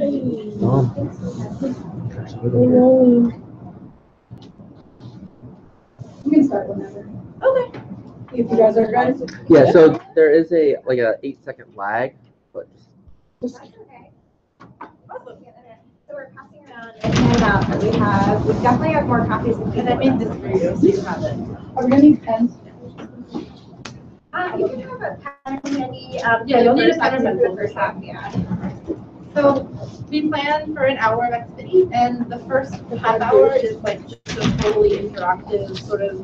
You can start whenever. Okay. If you guys are ready. Yeah, so there is a 8-second lag, but Just Okay. Awesome. So we're passing around a handout that we have. We definitely have more copies of and I made this for you, so you have it. Are we gonna need pens? You can have a pen handy. Yeah, you'll need a pen for and the pencil. first half, yeah. So we plan for an hour of activity, and the first half hour is like just a totally interactive sort of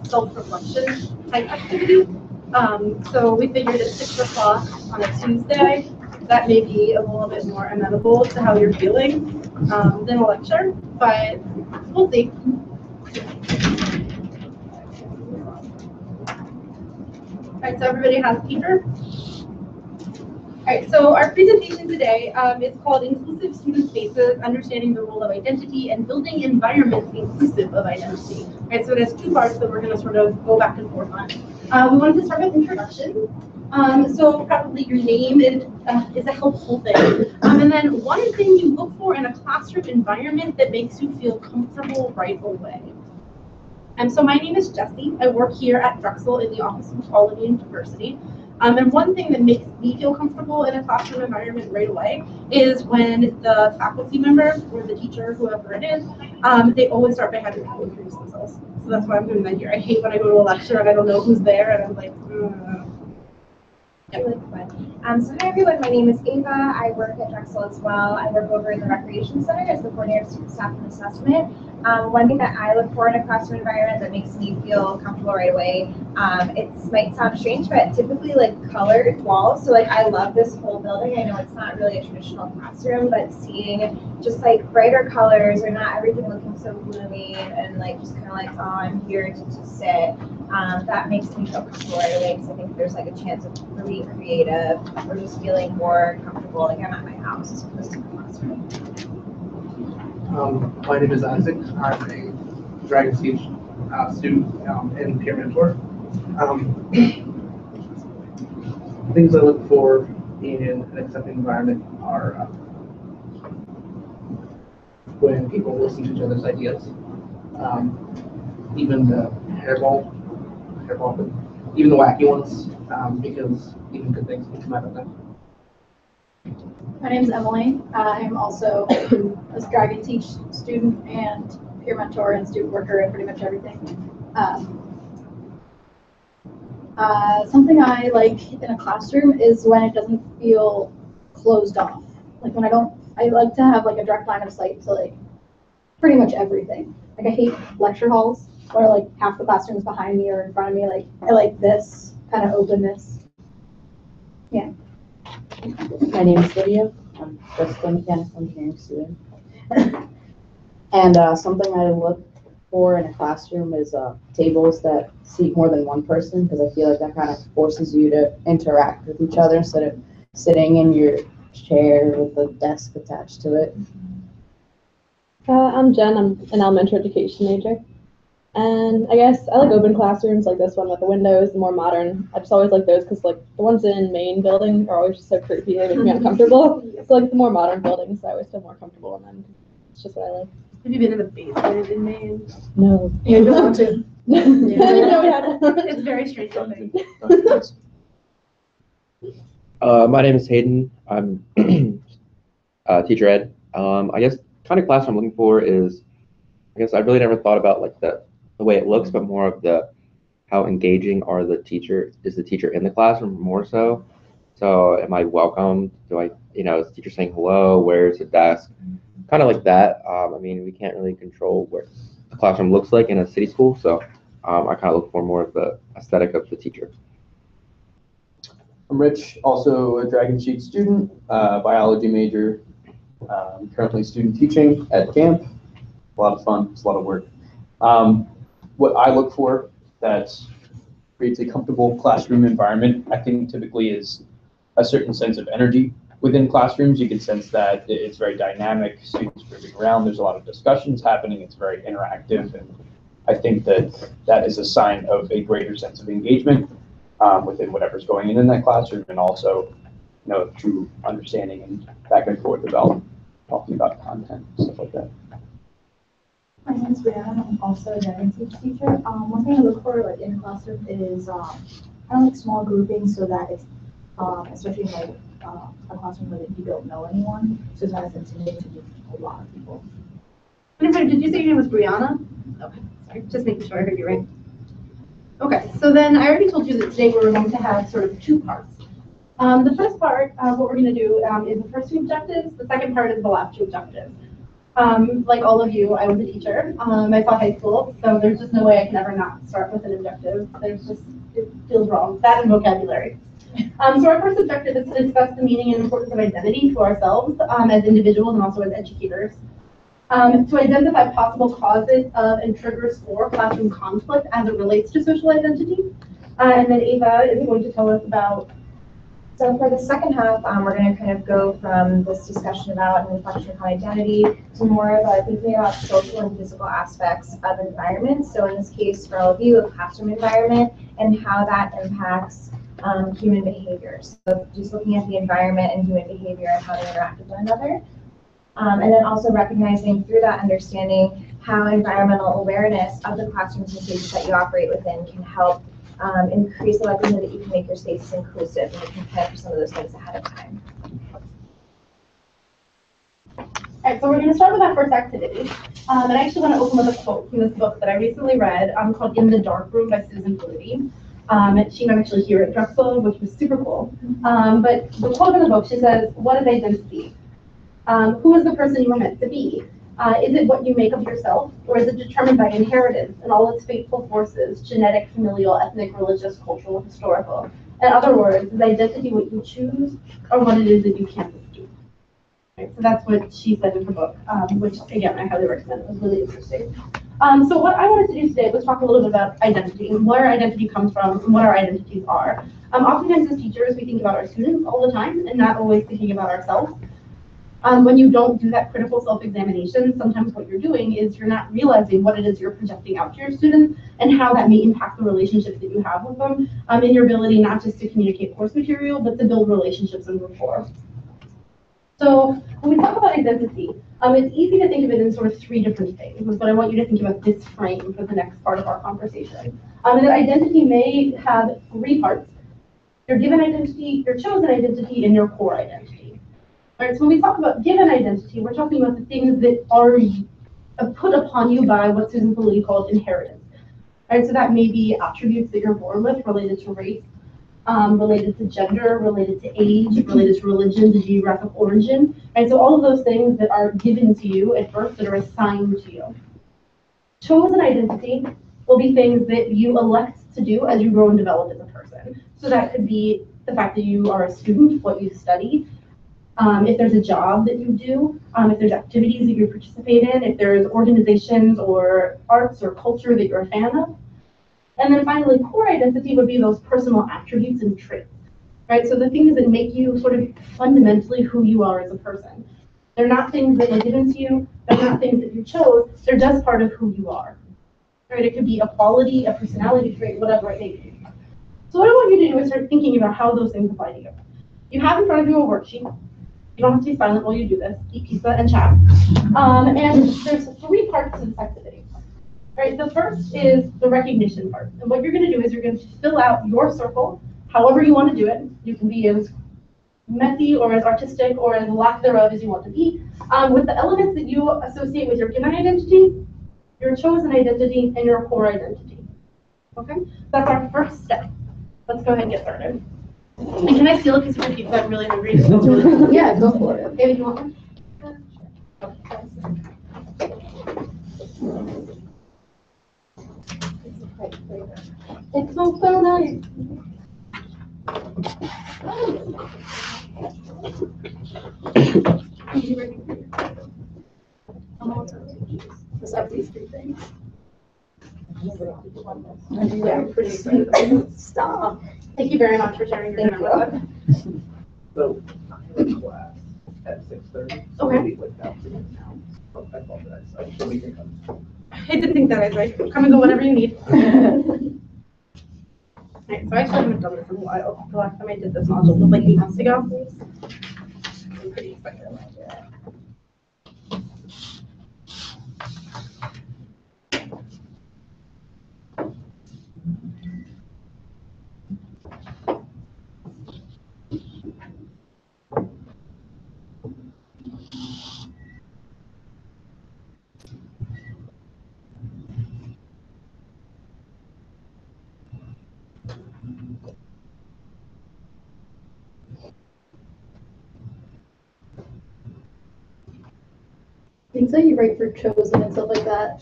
self-reflection type activity. So we figured at 6 o'clock on a Tuesday, that may be a little bit more amenable to how you're feeling than a lecture, but we'll see. All right, so everybody has a paper? All right, so our presentation today is called Inclusive Student Spaces, Understanding the Role of Identity and Building Environments Inclusive of Identity. All right, so it has two parts that we're going to sort of go back and forth on. We wanted to start with introduction. So probably your name is a helpful thing. And then one thing you look for in a classroom environment that makes you feel comfortable right away. So my name is Jesse. I work here at Drexel in the Office of Equality and Diversity. And one thing that makes me feel comfortable in a classroom environment right away is when the faculty member or the teacher, whoever it is, they always start by having to introduce themselves. So that's why I'm doing that here. I hate when I go to a lecture and I don't know who's there and I'm like, So hi everyone, my name is Ava. I work at Drexel as well. I work over in the Recreation Center as the coordinator of student staff and assessment. One thing that I look for in a classroom environment that makes me feel comfortable right away, it might sound strange, but typically like colored walls. So like I love this whole building. I know it's not really a traditional classroom, but seeing just like brighter colors or not everything looking so gloomy and like just kind of like, oh, I'm here to sit. That makes me feel comfortable right away because I think there's like a chance of being creative or just feeling more comfortable like I'm at my house as opposed to the classroom. My name is Isaac. I'm a Dragon Siege student and peer mentor. Things I look for in an accepting environment are when people listen to each other's ideas, even the hairball, even the wacky ones, because even good things can come out of them. My name is Emily. I'm also a Dragon Teach student and peer mentor and student worker and pretty much everything. Something I like in a classroom is when it doesn't feel closed off. Like when I like to have like a direct line of sight to like pretty much everything. Like I hate lecture halls where like half the classroom is behind me or in front of me. Like I like this kind of openness. Yeah. My name is Lydia. I'm just a mechanical engineering student. And something I look for in a classroom is tables that seat more than one person, because I feel like that kind of forces you to interact with each other instead of sitting in your chair with the desk attached to it. I'm Jen. I'm an elementary education major. And I guess I like open classrooms like this one with the windows, the more modern. I just always like those because like the ones in main building are always just so creepy, they make me uncomfortable. So like the more modern buildings, I always feel more comfortable in them. It's just what I like. Have you been in the basement in Maine? No. You don't want to. I didn't know we had one. It's very strange looking. My name is Hayden. I'm teacher ed. I guess kind of class I'm looking for is, I guess I really never thought about like the way it looks, but more of how engaging is the teacher in the classroom more so. So am I welcomed? Is the teacher saying hello? Where's the desk? Kind of like that. I mean, we can't really control what the classroom looks like in a city school, so I kind of look for more of the aesthetic of the teacher. I'm Rich, also a Dragon Sheet student, biology major, currently student teaching at camp. A lot of fun, it's a lot of work. What I look for that creates a comfortable classroom environment, I think typically is a certain sense of energy within classrooms. You can sense that it's very dynamic, students moving around, there's a lot of discussions happening, it's very interactive, and I think that is a sign of a greater sense of engagement within whatever's going in that classroom, and also true understanding and back and forth about talking about content, stuff like that. My name is Brianna. I'm also a driving teacher. One thing I look for like in a classroom is kind of like small groupings so that it's especially in like a classroom where you don't know anyone, so it's not as intimidating to meet a lot of people. I'm sorry, did you say your name was Brianna? Okay, sorry, just making sure I heard you right. Okay, so then I already told you that today we're going to have sort of two parts. The first part, what we're going to do is the first two objectives. The second part is the last two objectives. Like all of you, I was a teacher. I taught high school, so there's just no way I can ever not start with an objective. It feels wrong. That and vocabulary. So our first objective is to discuss the meaning and importance of identity to ourselves as individuals and also as educators. To identify possible causes of and triggers for classroom conflict as it relates to social identity. And then Ava is going to tell us about. So for the second half, we're going to kind of go from this discussion about and reflection upon identity to more of thinking about social and physical aspects of environment. So in this case, for all of you, a classroom environment and how that impacts human behaviors. So just looking at the environment and human behavior and how they interact with one another. And then also recognizing through that understanding how environmental awareness of the classrooms and spaces that you operate within can help increase the likelihood that you can make your spaces inclusive and you can plan for some of those things ahead of time. All right, so we're going to start with our first activity. And I actually want to open with a quote from this book that I recently read called In the Dark Room by Susan Flaherty. She's actually here at Drexel, which was super cool. But the quote in the book, she says, "What is identity? Who is the person you are meant to be? Is it what you make of yourself, or is it determined by inheritance and all its fateful forces, genetic, familial, ethnic, religious, cultural, historical? In other words, is identity what you choose, or what it is that you can't escape?" Right, so that's what she said in her book, which, again, I highly recommend. It was really interesting. So what I wanted to do today was talk a little bit about identity, and where identity comes from, and what our identities are. Oftentimes as teachers, we think about our students all the time, and not always thinking about ourselves. When you don't do that critical self-examination, sometimes what you're doing is you're not realizing what it is you're projecting out to your students and how that may impact the relationships that you have with them, and your ability not just to communicate course material, but to build relationships and rapport. So when we talk about identity, it's easy to think of it in sort of three different things, but I want you to think about this frame for the next part of our conversation. And that identity may have three parts: your given identity, your chosen identity, and your core identity. All right, so when we talk about given identity, we're talking about the things that are put upon you by what Susan Flaherty called inheritance. All right, so that may be attributes that you're born with related to race, related to gender, related to age, related to religion, to geographic origin. And so all of those things that are given to you at birth, that are assigned to you. Chosen identity will be things that you elect to do as you grow and develop as a person. So that could be the fact that you are a student, what you study, if there's a job that you do, if there's activities that you participate in, if there's organizations or arts or culture that you're a fan of. And then finally, core identity would be those personal attributes and traits, right? So the things that make you sort of fundamentally who you are as a person. They're not things that were given to you, they're not things that you chose, they're just part of who you are, right? It could be a quality, a personality trait, whatever it may be. So what I want you to do is start thinking about how those things apply to you. You have in front of you a worksheet. You don't have to be silent while you do this. Eat pizza and chat. And there's three parts to this activity. Right, the first is the recognition part. And what you're going to do is you're going to fill out your circle, however you want to do it. You can be as messy or as artistic or as lack thereof as you want to be, with the elements that you associate with your given identity, your chosen identity, and your core identity. Okay, that's our first step. Let's go ahead and get started. And can I steal a piece of your pizza? I'm really hungry. Yeah, go for it. Maybe you want one? It's so nice. Just have these three things. Yeah, pretty sweet. Stop. Thank you very much for sharing your dinner with us. So I'm in class at 6:30. So Okay. maybe like that now. I apologize. I just we can come. I did think that. I was like, come and go whenever you need. Alright, so I actually haven't done this in a while. The last time I did this module was like 8 months ago. I'm pretty excited about it. Things that you write for chosen and stuff like that,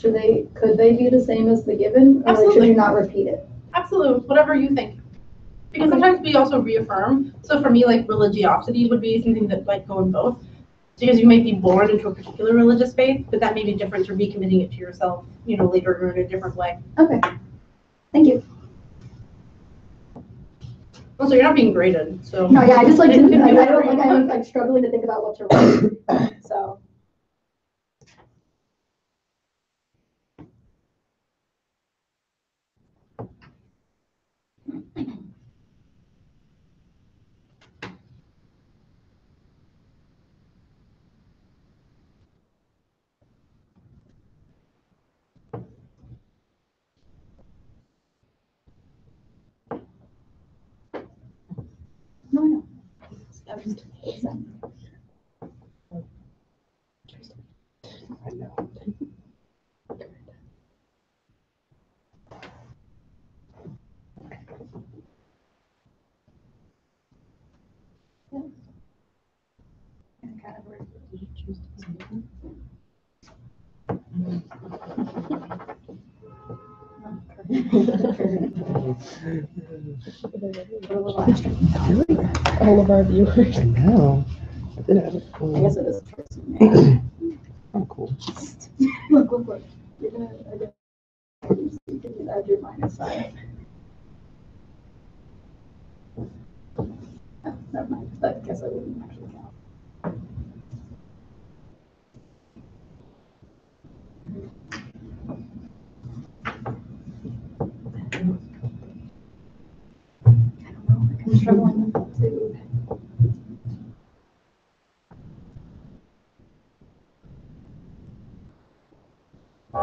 could they be the same as the given? Or like, should Absolutely. you not repeat it? Absolutely, whatever you think. Because sometimes we also reaffirm. So for me, like religiosity would be something that like go in both. Because you might be born into a particular religious faith, but that may be different to recommitting it to yourself, you know, later or in a different way. Okay. Thank you. Also, you're not being graded, so. No, yeah, I just like to, It could be I whatever don't like, you I'm want. like struggling to think about what to write, so. No, no. I know. All of our viewers. I know. I did have it. I guess it is. Oh, cool. Look. You're gonna, you can add your minus sign. Oh, never mind. I guess I wouldn't actually count. I don't know. I'm struggling with that too. I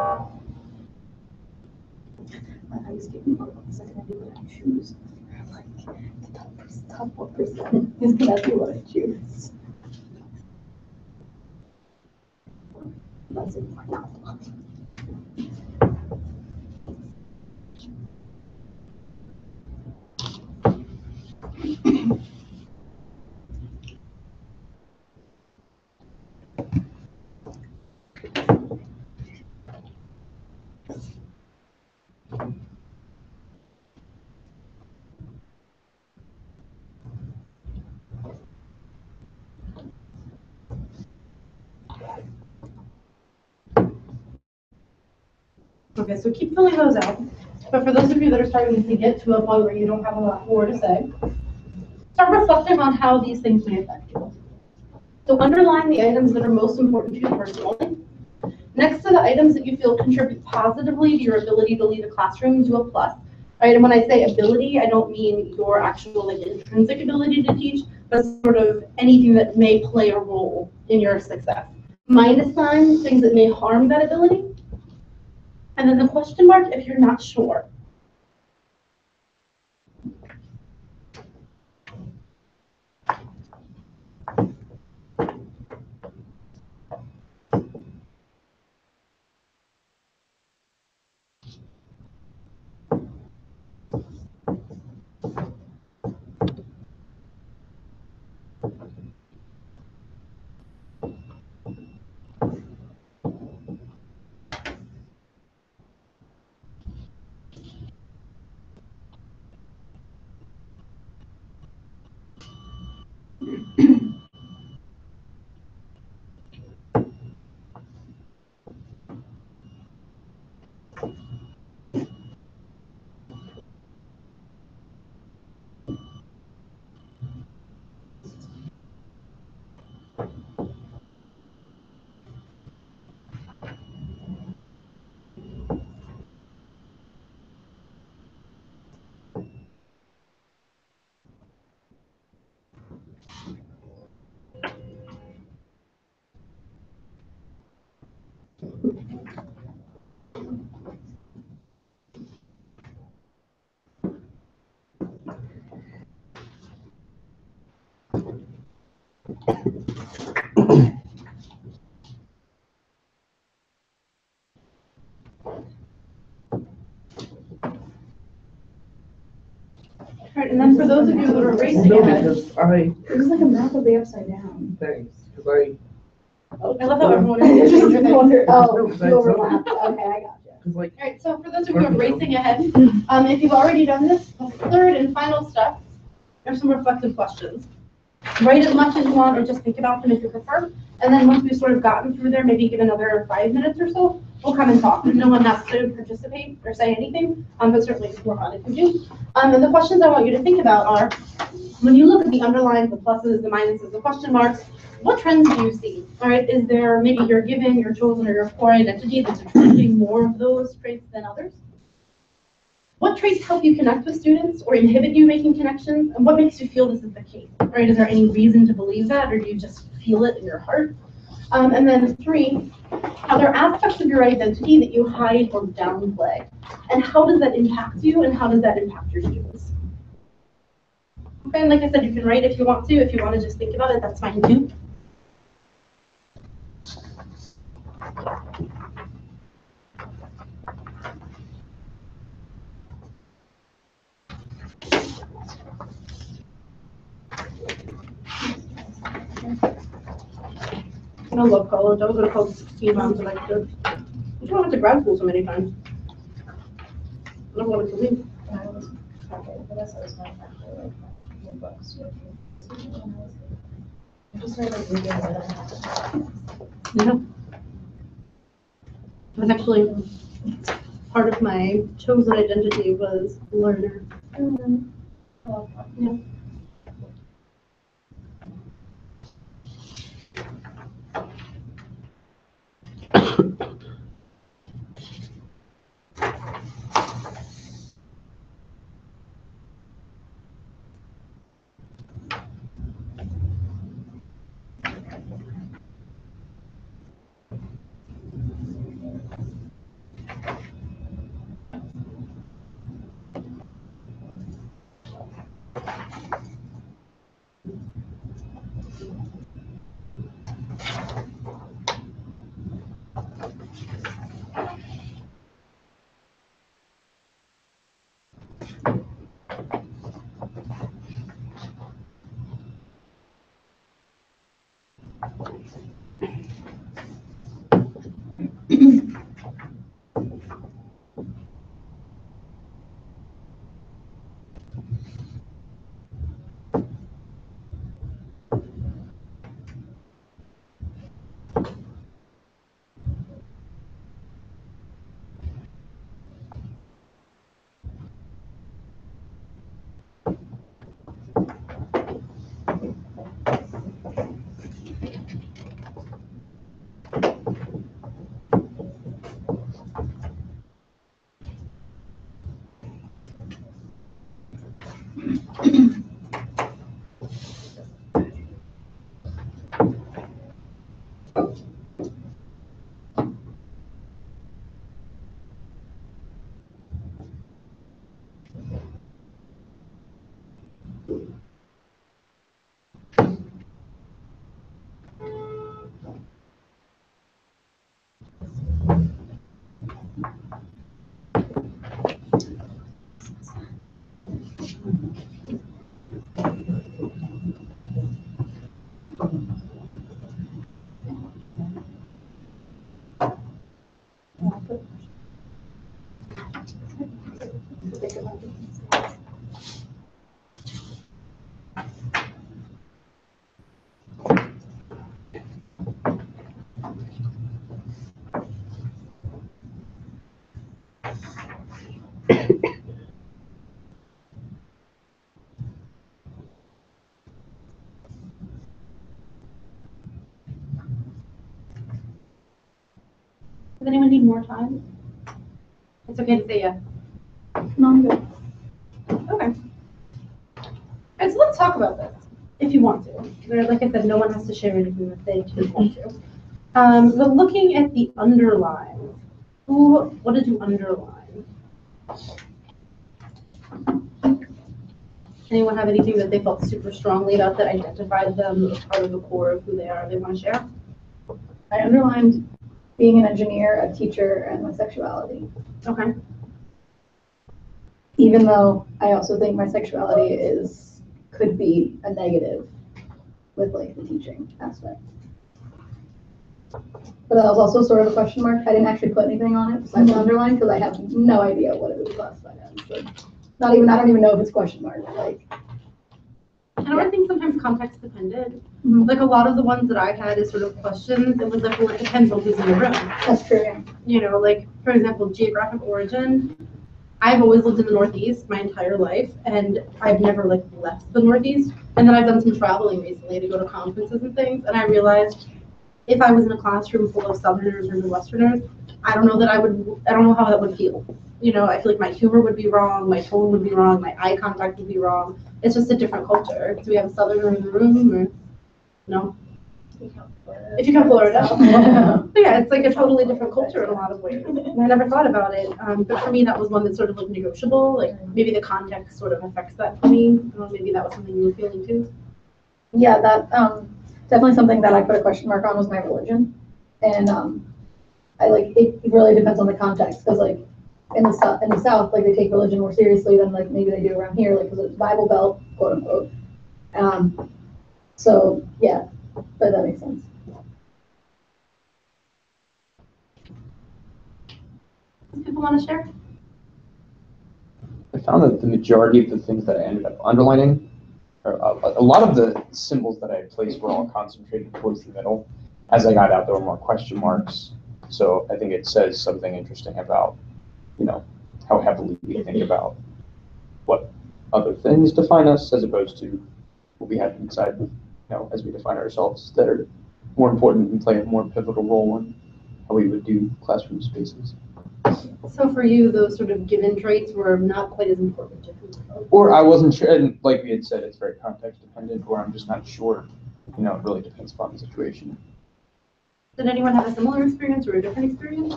was getting more the second I do what I choose. Like the top 1% is gonna be what I choose. That's important. Okay, so keep filling those out. But for those of you that are starting to get to a point where you don't have a lot more to say, start reflecting on how these things may affect you. So underline the items that are most important to you personally. Next to the items that you feel contribute positively to your ability to lead a classroom, do a plus. Right, and when I say ability, I don't mean your actual like intrinsic ability to teach, but sort of anything that may play a role in your success. Minus sign, things that may harm that ability. And then the question mark if you're not sure. the upside down? Thanks, because I love how everyone is Just Stranger Things. wonder, oh, No, you that's- overlapped. Okay, I got you. cause like, All right, so for those of you who are racing ahead, if you've already done this, the third and final step, there's some reflective questions. Write as much as you want or just think about them if you prefer. And then once we've sort of gotten through there, maybe give another 5 minutes or so, we'll come and talk. No one has to participate or say anything, but certainly it's more fun if you do. And the questions I want you to think about are, when you look at the underlines, the pluses, the minuses, the question marks, what trends do you see? All right, is there maybe your given, your chosen, or your core identity that's attributing more of those traits than others? What traits help you connect with students or inhibit you making connections? And what makes you feel this is the case? All right, is there any reason to believe that, or do you just feel it in your heart? And then 3, are there aspects of your identity that you hide or downplay? And how does that impact you, and how does that impact your students? Okay, and like I said, you can write if you want to. If you want to just think about it, that's fine too. I love college. I was going to college 16 times and I could. I just went to grad school so many times. I never wanted to leave. I was, okay, but that's what I was going after, like, the books. I just started like reading it. Yeah. It was actually part of my chosen identity was learner. Yeah. Does anyone need more time? It's okay to say yes. No, I'm good. Okay. And so let's talk about this, if you want to. Like I said, no one has to share anything that they don't want to. But looking at the underlines, what did you underline? Anyone have anything that they felt super strongly about that identified them as part of the core of who they are they want to share? I underlined being an engineer, a teacher, and my sexuality. Okay. Even though I also think my sexuality could be a negative. with like the teaching aspect. But that was also sort of a question mark. I didn't actually put anything on it besides the underline because I have no idea what it would be classified as. So I don't even know if it's question mark. Like, and I think sometimes context dependent. Mhm. Like a lot of the ones that I had as sort of questions, it was like, well, it depends on who's in the room. that's true. Yeah. You know, like for example, geographic origin. I've always lived in the Northeast my entire life, and I've never like left the Northeast. And then I've done some traveling recently to go to conferences and things, and I realized if I was in a classroom full of Southerners or Midwesterners, I don't know how that would feel. You know, I feel like my humor would be wrong, my tone would be wrong, my eye contact would be wrong. It's just a different culture. Do we have a Southerner in the room or no? If you come to Florida. But yeah, it's like a totally different culture in a lot of ways. And I never thought about it. But for me, that was one that's sort of like negotiable. Like maybe the context sort of affects that for me. Maybe that was something you were feeling too. Yeah, that definitely something that I put a question mark on was my religion, and I like it really depends on the context because like in the South like they take religion more seriously than like maybe they do around here like because it's Bible Belt quote unquote. So yeah, but that makes sense. Does people want to share? I found that the majority of the things that I ended up underlining, or a lot of the symbols that I placed were all concentrated towards the middle. As I got out, there were more question marks. So I think it says something interesting about, you know, how heavily we think about what other things define us as opposed to what we have inside, you know, as we define ourselves that are more important and play a more pivotal role in how we would do classroom spaces. So for you, those sort of given traits were not quite as important to you. Or I wasn't sure, and like we had said, it's very context dependent, or I'm just not sure. You know, it really depends upon the situation. Did anyone have a similar experience or a different experience?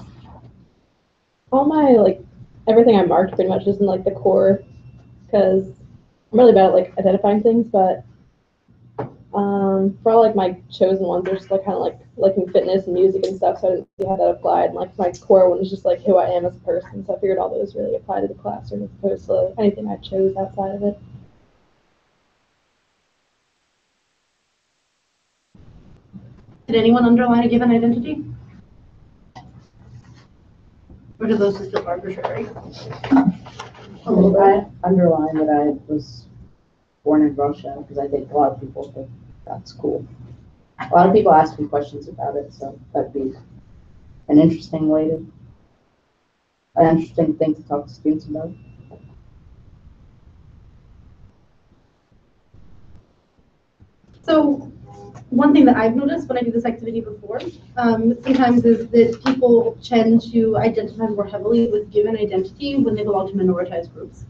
All my, like, everything I marked pretty much is in, like, the core, because I'm really bad at, like, identifying things, but for all, like, my chosen ones, they're just, like, kind of, like, liking fitness and music and stuff, so I didn't see how that applied. And, like, my core one is just, like, who I am as a person, so I figured all those really apply to the classroom as opposed to like, anything I chose outside of it. Did anyone underline a given identity? Or do those just feel arbitrary? I underlined that I was born in Russia because I think a lot of people think that's cool. A lot of people ask me questions about it, so that'd be an interesting thing to talk to students about. So one thing that I've noticed when I do this activity before, sometimes is that people tend to identify more heavily with given identity when they belong to minoritized groups.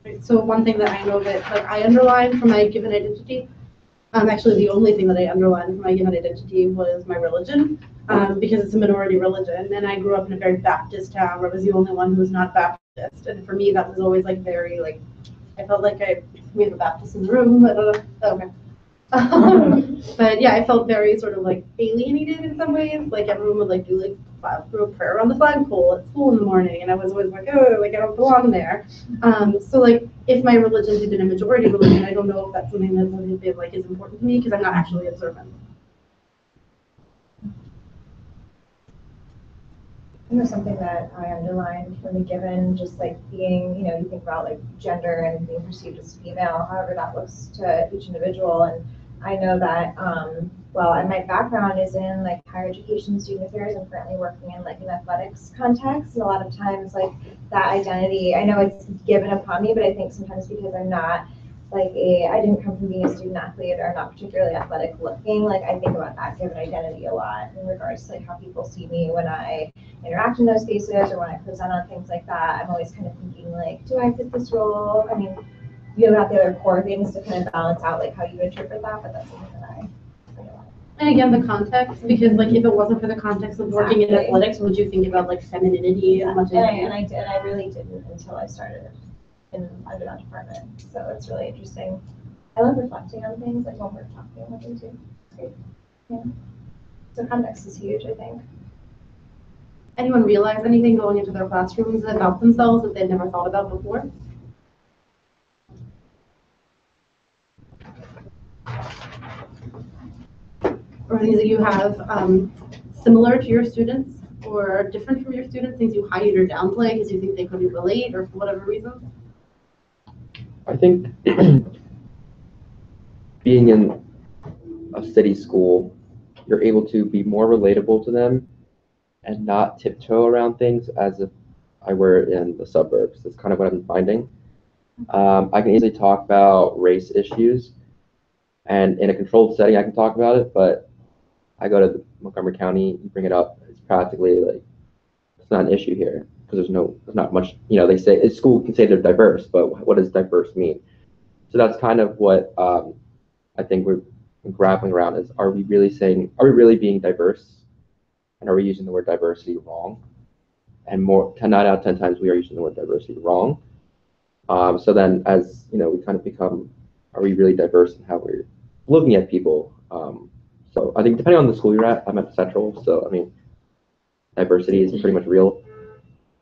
Right? So one thing that I know that like I underline for my given identity, actually the only thing that I underlined for my given identity was my religion, because it's a minority religion, and I grew up in a very Baptist town where I was the only one who was not Baptist, and for me that was always like very like, I felt like we have a Baptist in the room, I don't know, okay. But yeah, I felt very sort of like alienated in some ways. Like everyone would like do like through a prayer on the flagpole at school in the morning, and I was always like, oh, like I don't belong there. So like if my religion had been a majority religion, I don't know if that's something that would have been like as important to me because I'm not actually observant. I know something that I underlined from the given, just like being, you know, you think about like gender and being perceived as female, however that looks to each individual. And I know that, well, and my background is in like higher education, student affairs. I'm currently working in like an athletics context. And a lot of times like that identity, I know it's given upon me, but I think sometimes because I'm not like I didn't come from being a student athlete or not particularly athletic looking, like I think about that given identity a lot in regards to like how people see me when I interact in those spaces or when I present on things like that. I'm always kind of thinking like, do I fit this role? I mean, you have the other core things to kind of balance out like how you interpret that, but that's something that I realize. And again, the context, because like if it wasn't for the context of working in athletics, would you think about like femininity as much as I really didn't until I started under that department. So it's really interesting. I love reflecting on things, like when we're talking about them too. It's great. Yeah. So context is huge, I think. Anyone realize anything going into their classrooms about themselves that they'd never thought about before? or things that you have similar to your students or different from your students, things you hide or downplay because you think they couldn't relate or for whatever reason? I think being in a city school, you're able to be more relatable to them and not tiptoe around things as if I were in the suburbs. That's kind of what I'm finding. I can easily talk about race issues, and in a controlled setting, I can talk about it, but I go to Montgomery County, you bring it up, it's practically like, it's not an issue here because there's not much, they say, school can say they're diverse, but what does diverse mean? So that's kind of what I think we're grappling around is, are we really being diverse? And are we using the word diversity wrong? And 9 out of 10 times we are using the word diversity wrong. So then as, we kind of become, are we really diverse in how we're looking at people? So I think depending on the school you're at, I'm at Central, so I mean, diversity is pretty much real.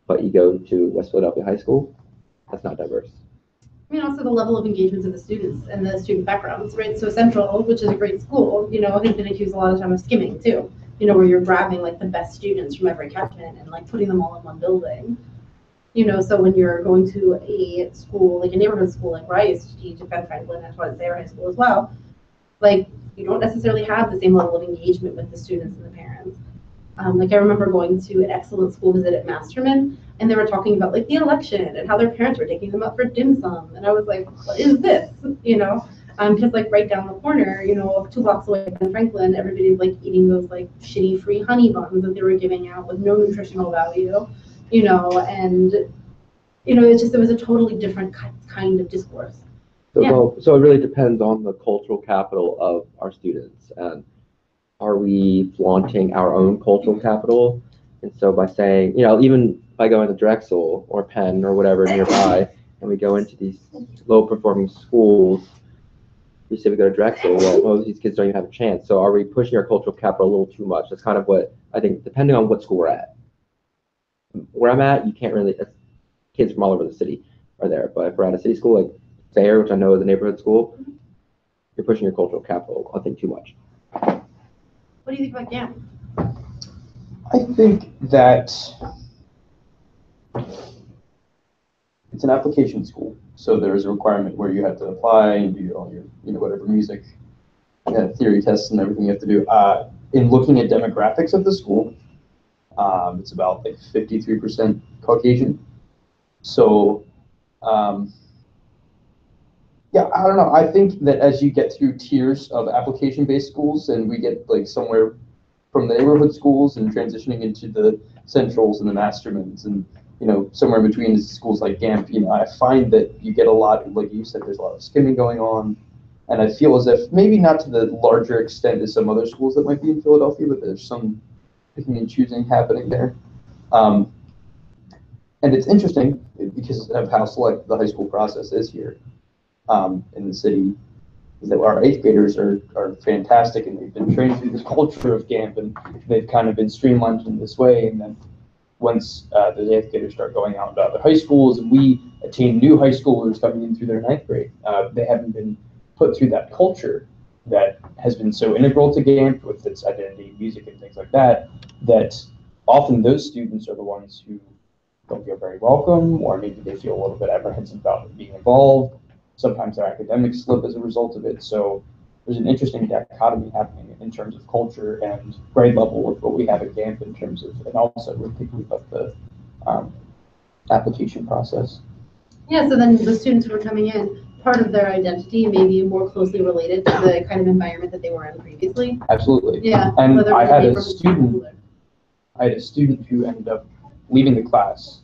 But you go to West Philadelphia High School, that's not diverse. I mean, also the level of engagement of the students and the student backgrounds, right? So Central, which is a great school, has been accused a lot of time of skimming too, where you're grabbing like the best students from every catchment and like putting them all in one building. So when you're going to a school, like a neighborhood school like where I used to teach at Ben Franklin, that's why it's their high school as well, like you don't necessarily have the same level of engagement with the students and the parents. Like I remember going to an excellent school visit at Masterman, and they were talking about like the election and how their parents were taking them up for dim sum, and I was like, what is this? Because like right down the corner, 2 blocks away from Franklin, everybody's like eating those like shitty free honey buns that they were giving out with no nutritional value, and it was a totally different kind of discourse. So it really depends on the cultural capital of our students, and are we flaunting our own cultural capital? And so by saying, even by going to Drexel or Penn or whatever nearby, and we go into these low-performing schools, we say we go to Drexel, well, most of these kids don't even have a chance. So are we pushing our cultural capital a little too much? That's kind of what I think, depending on what school we're at. Where I'm at, you can't really, kids from all over the city are there. But if we're at a city school like Thayer, which I know is a neighborhood school, you're pushing your cultural capital, I think, too much. What do you think about GAMP? I think that it's an application school, so there's a requirement where you have to apply and do all your, whatever music, theory tests and everything you have to do. In looking at demographics of the school, it's about like 53% Caucasian. So, yeah, I don't know. I think that as you get through tiers of application-based schools, and we get like somewhere from the neighborhood schools and transitioning into the centrals and the mastermans, and somewhere in between is schools like GAMP, I find that you get a lot, like you said, there's a lot of skimming going on, and I feel as if maybe not to the larger extent as some other schools that might be in Philadelphia, but there's some picking and choosing happening there. And it's interesting because of how select the high school process is here. In the city, is that our 8th graders are fantastic, and they've been trained through the culture of GAMP, and they've kind of been streamlined in this way. And then once the 8th graders start going out to other high schools, and we attain new high schoolers coming in through their 9th grade, they haven't been put through that culture that has been so integral to GAMP with its identity, music, and things like that, that often those students are the ones who don't feel very welcome, or maybe they feel a little bit apprehensive about being involved. Sometimes their academics slip as a result of it. So there's an interesting dichotomy happening in terms of culture and grade level with what we have at GAMP in terms of, and also we're thinking about the application process. Yeah, so then the students who are coming in, part of their identity may be more closely related to the kind of environment that they were in previously. Absolutely. Yeah. And I had a student who ended up leaving the class,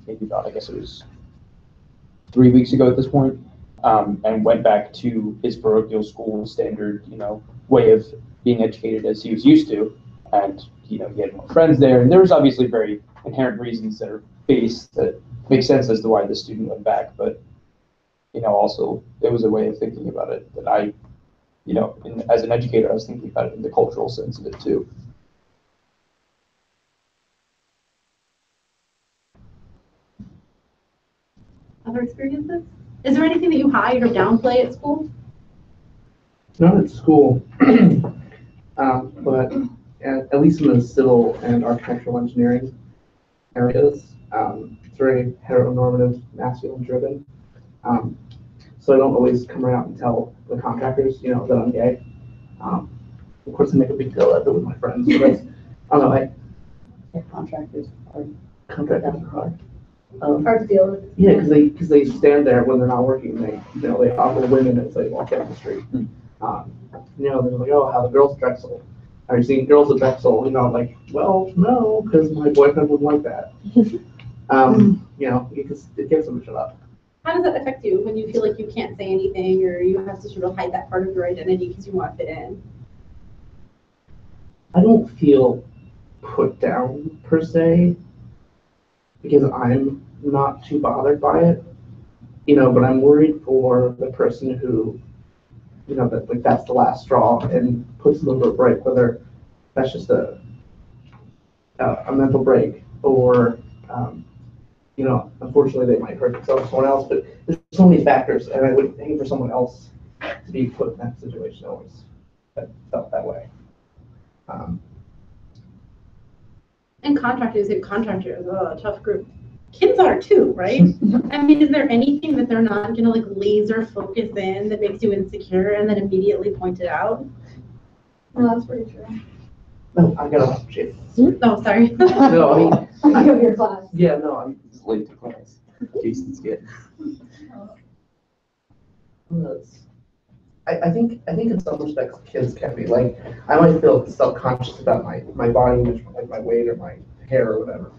maybe about, I guess it was 3 weeks ago at this point, and went back to his parochial school standard, way of being educated as he was used to. And, he had more friends there. And there was obviously very inherent reasons that are based that make sense as to why the student went back. But, also it was a way of thinking about it that I, as an educator, I was thinking about it in the cultural sense of it too. Other experiences? Is there anything that you hide or downplay at school? Not at school. But at least in the civil and architectural engineering areas, it's very heteronormative, masculine driven. So I don't always come right out and tell the contractors, that I'm gay. Of course, I make a big deal of it with my friends. But that's, I don't know, Contractors are. contractors are hard. Hard to deal with. Yeah, because they stand there when they're not working. They offer women as they walk down the street. They're like, oh, how the girls at Drexel. Are you seeing girls at Drexel? Like, well, no, because my boyfriend wouldn't like that. It gets them to shut up. How does that affect you when you feel like you can't say anything or you have to sort of hide that part of your identity because you want to fit in? I don't feel put down per se because I'm not too bothered by it, but I'm worried for the person who, that's the last straw and puts them over a break, whether that's just a mental break or, unfortunately they might hurt themselves or someone else, but there's so many factors and I would hate for someone else to be put in that situation always. That felt that way. And contractors, tough group. Kids are too, right? I mean, is there anything that they're not gonna like laser focus in that makes you insecure and then immediately point it out? No, that's pretty true. No, I got a shit. Oh, sorry. No, I mean, I go to your class. yeah, no, I'm It's late to class. Jason's good. I think in some respects kids can be like, I might feel self-conscious about my body image, like my weight or my hair or whatever.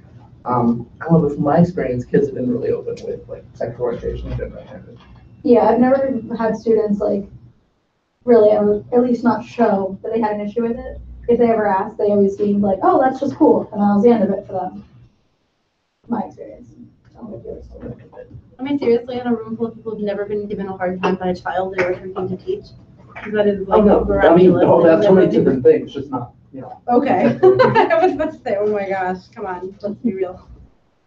However, from my experience, kids have been really open with like sexual orientation and gender identity. Yeah, I've never had students like really, at least not show that they had an issue with it. If they ever asked, they always seemed like, oh, that's just cool, and that was the end of it for them. My experience. I mean, seriously, in a room full of people who've never been given a hard time by a child they were attempting to teach? Because that is like miraculous. That's so many different things, just not, Okay. I was about to say, oh my gosh, come on, let's be real.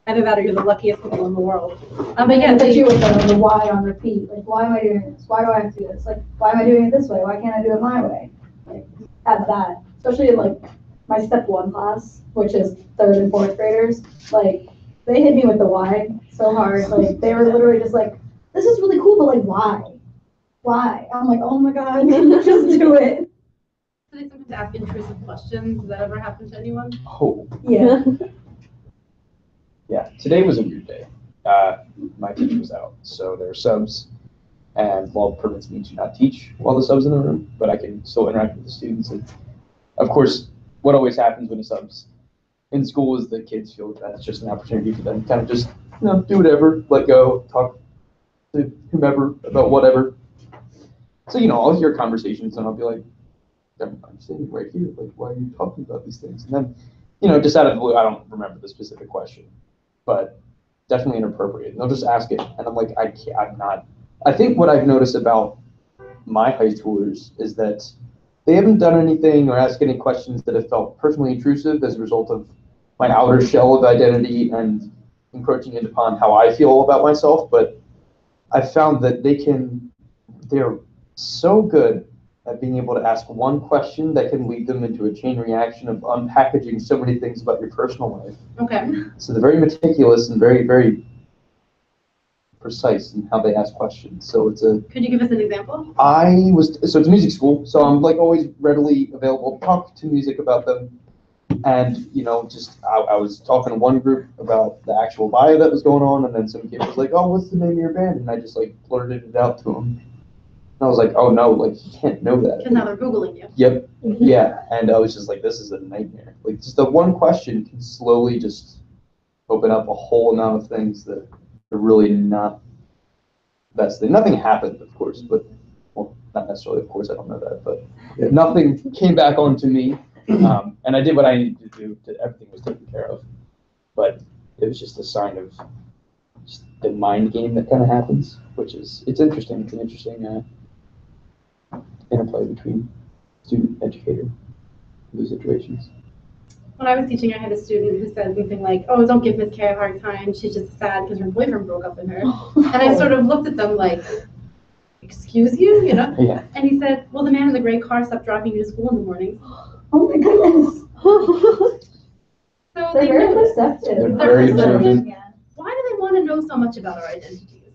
Either that or you're the luckiest people in the world. But yeah, But you with the why on repeat. Like, why am I doing this? Why do I have to do this? Like, why am I doing it this way? Why can't I do it my way? Like, have that. Especially in like my step 1 class, which is 3rd and 4th graders. Like, they hit me with the why so hard. Like, they were literally just like, this is really cool, but like, why? Why? I'm like, oh my God, just do it. do they sometimes ask intrusive questions? Does that ever happen to anyone? Oh, Yeah. yeah. Today was a weird day. My teacher was out, so there are subs, and law permits me to not teach while the sub's in the room, but I can still interact with the students. And of course, what always happens when a sub's in school is the kids feel that that's just an opportunity for them to kind of just, do whatever, let go, talk to whomever about whatever. So, I'll hear conversations and I'll be like, I'm sitting right here, like, why are you talking about these things? And then, just out of the blue, I don't remember the specific question, but definitely inappropriate. And they'll just ask it, and I'm like, I'm not. I think what I've noticed about my high schoolers is that they haven't done anything or asked any questions that have felt personally intrusive as a result of my outer shell of identity and encroaching into upon how I feel about myself. But I've found that they're so good at being able to ask one question that can lead them into a chain reaction of unpackaging so many things about your personal life. Okay. So they're very meticulous and very, very precise in how they ask questions. So Could you give us an example? So it's a music school, so I'm like always readily available to talk to music about them. And, I was talking to one group about the actual bio that was going on, and then some kid was like, oh, what's the name of your band? And I just like blurted it out to him. And I was like, oh no, like you can't know that. Because now they're Googling you. Yep. Yeah. And I was just like, this is a nightmare. Like just the one question can slowly just open up a whole amount of things that are really not the best thing. Nothing happened, of course, but well, not necessarily, of course, I don't know that, but nothing came back onto me. And I did what I needed to do. Everything was taken care of. But it was just a sign of just the mind game that kind of happens, which is, it's interesting. It's an interesting interplay between student and educator in these situations. When I was teaching, I had a student who said something like, oh, don't give Miss Kay a hard time. She's just sad because her boyfriend broke up with her. And I sort of looked at them like, excuse you, you know? Yeah. And he said, well, the man in the gray car stopped driving you to school in the morning. Oh my goodness. So They're they very know it. perceptive. They're very observant. Yeah. Why do they want to know so much about our identities?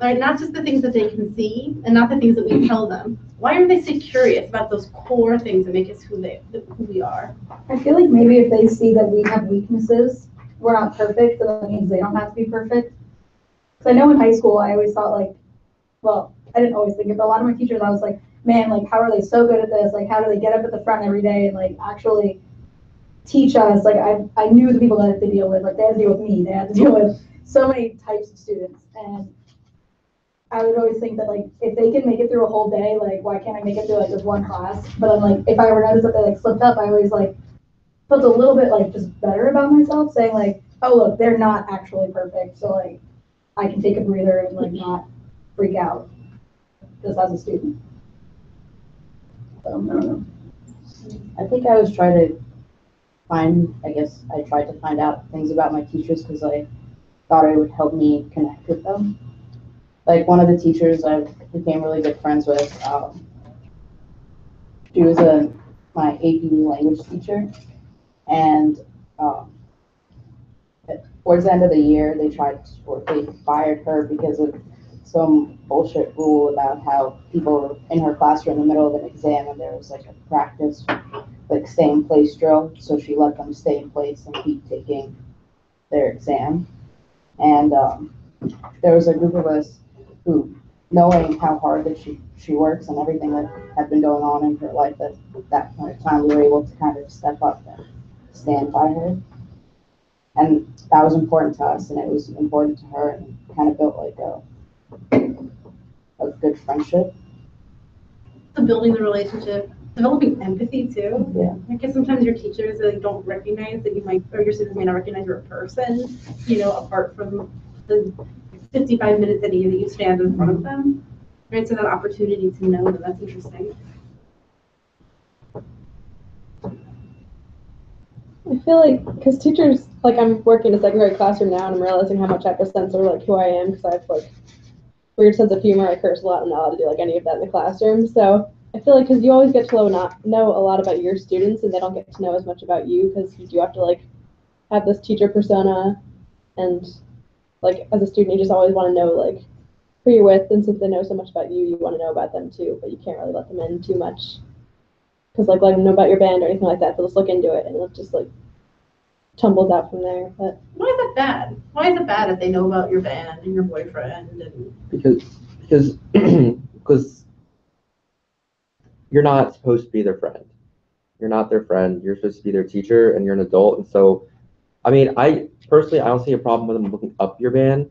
Right? Not just the things that they can see and not the things that we tell them. Why are they so curious about those core things that make us who we are? I feel like maybe if they see that we have weaknesses, we're not perfect, so that means they don't have to be perfect. Because I know in high school, I always thought like, well, I didn't always think it, but a lot of my teachers, I was like, man, like, how are they so good at this? Like, how do they get up at the front every day and like actually teach us? Like, I knew the people that I had to deal with, like they had to deal with me, they had to deal with so many types of students. And I would always think that like, if they can make it through a whole day, like, why can't I make it through like this one class? But then like, if I ever noticed that they like slipped up, I always like felt a little bit like just better about myself, saying like, oh look, they're not actually perfect, so like I can take a breather and like not freak out just as a student. So I don't know. I think I was trying to I tried to find out things about my teachers because I thought it would help me connect with them. Like one of the teachers I became really good friends with, she was my AP language teacher, and towards the end of the year, they fired her because of some bullshit rule about how people were in her classroom in the middle of an exam and there was like a practice, like stay in place drill. So she let them stay in place and keep taking their exam. And there was a group of us who, knowing how hard that she works and everything that had been going on in her life at that point of time, we were able to kind of step up and stand by her. And that was important to us, and it was important to her, and kind of built like a good friendship. So building the relationship, developing empathy too. Yeah. I guess sometimes your teachers like don't recognize that you might, or your students may not recognize you're a person, you know, apart from the 55 minutes a day that you stand in front of them. Right, so that opportunity to know them, that's interesting. I feel like, because teachers, like I'm working in a second grade classroom now and I'm realizing how much I have to censor like who I am because I have like weird sense of humor, I curse a lot, I'm not allowed to do like any of that in the classroom. So I feel like because you always get to know a lot about your students and they don't get to know as much about you because you do have to like have this teacher persona, and like as a student you just always want to know like who you're with, and since they know so much about you, you want to know about them too, but you can't really let them in too much. Because like letting them know about your band or anything like that, they'll just look into it and it just like tumbles out from there. But Why is that bad? Why is it bad if they know about your band and your boyfriend? And because you're not supposed to be their friend. You're not their friend. You're supposed to be their teacher, and you're an adult. And so, I mean, I personally don't see a problem with them looking up your band.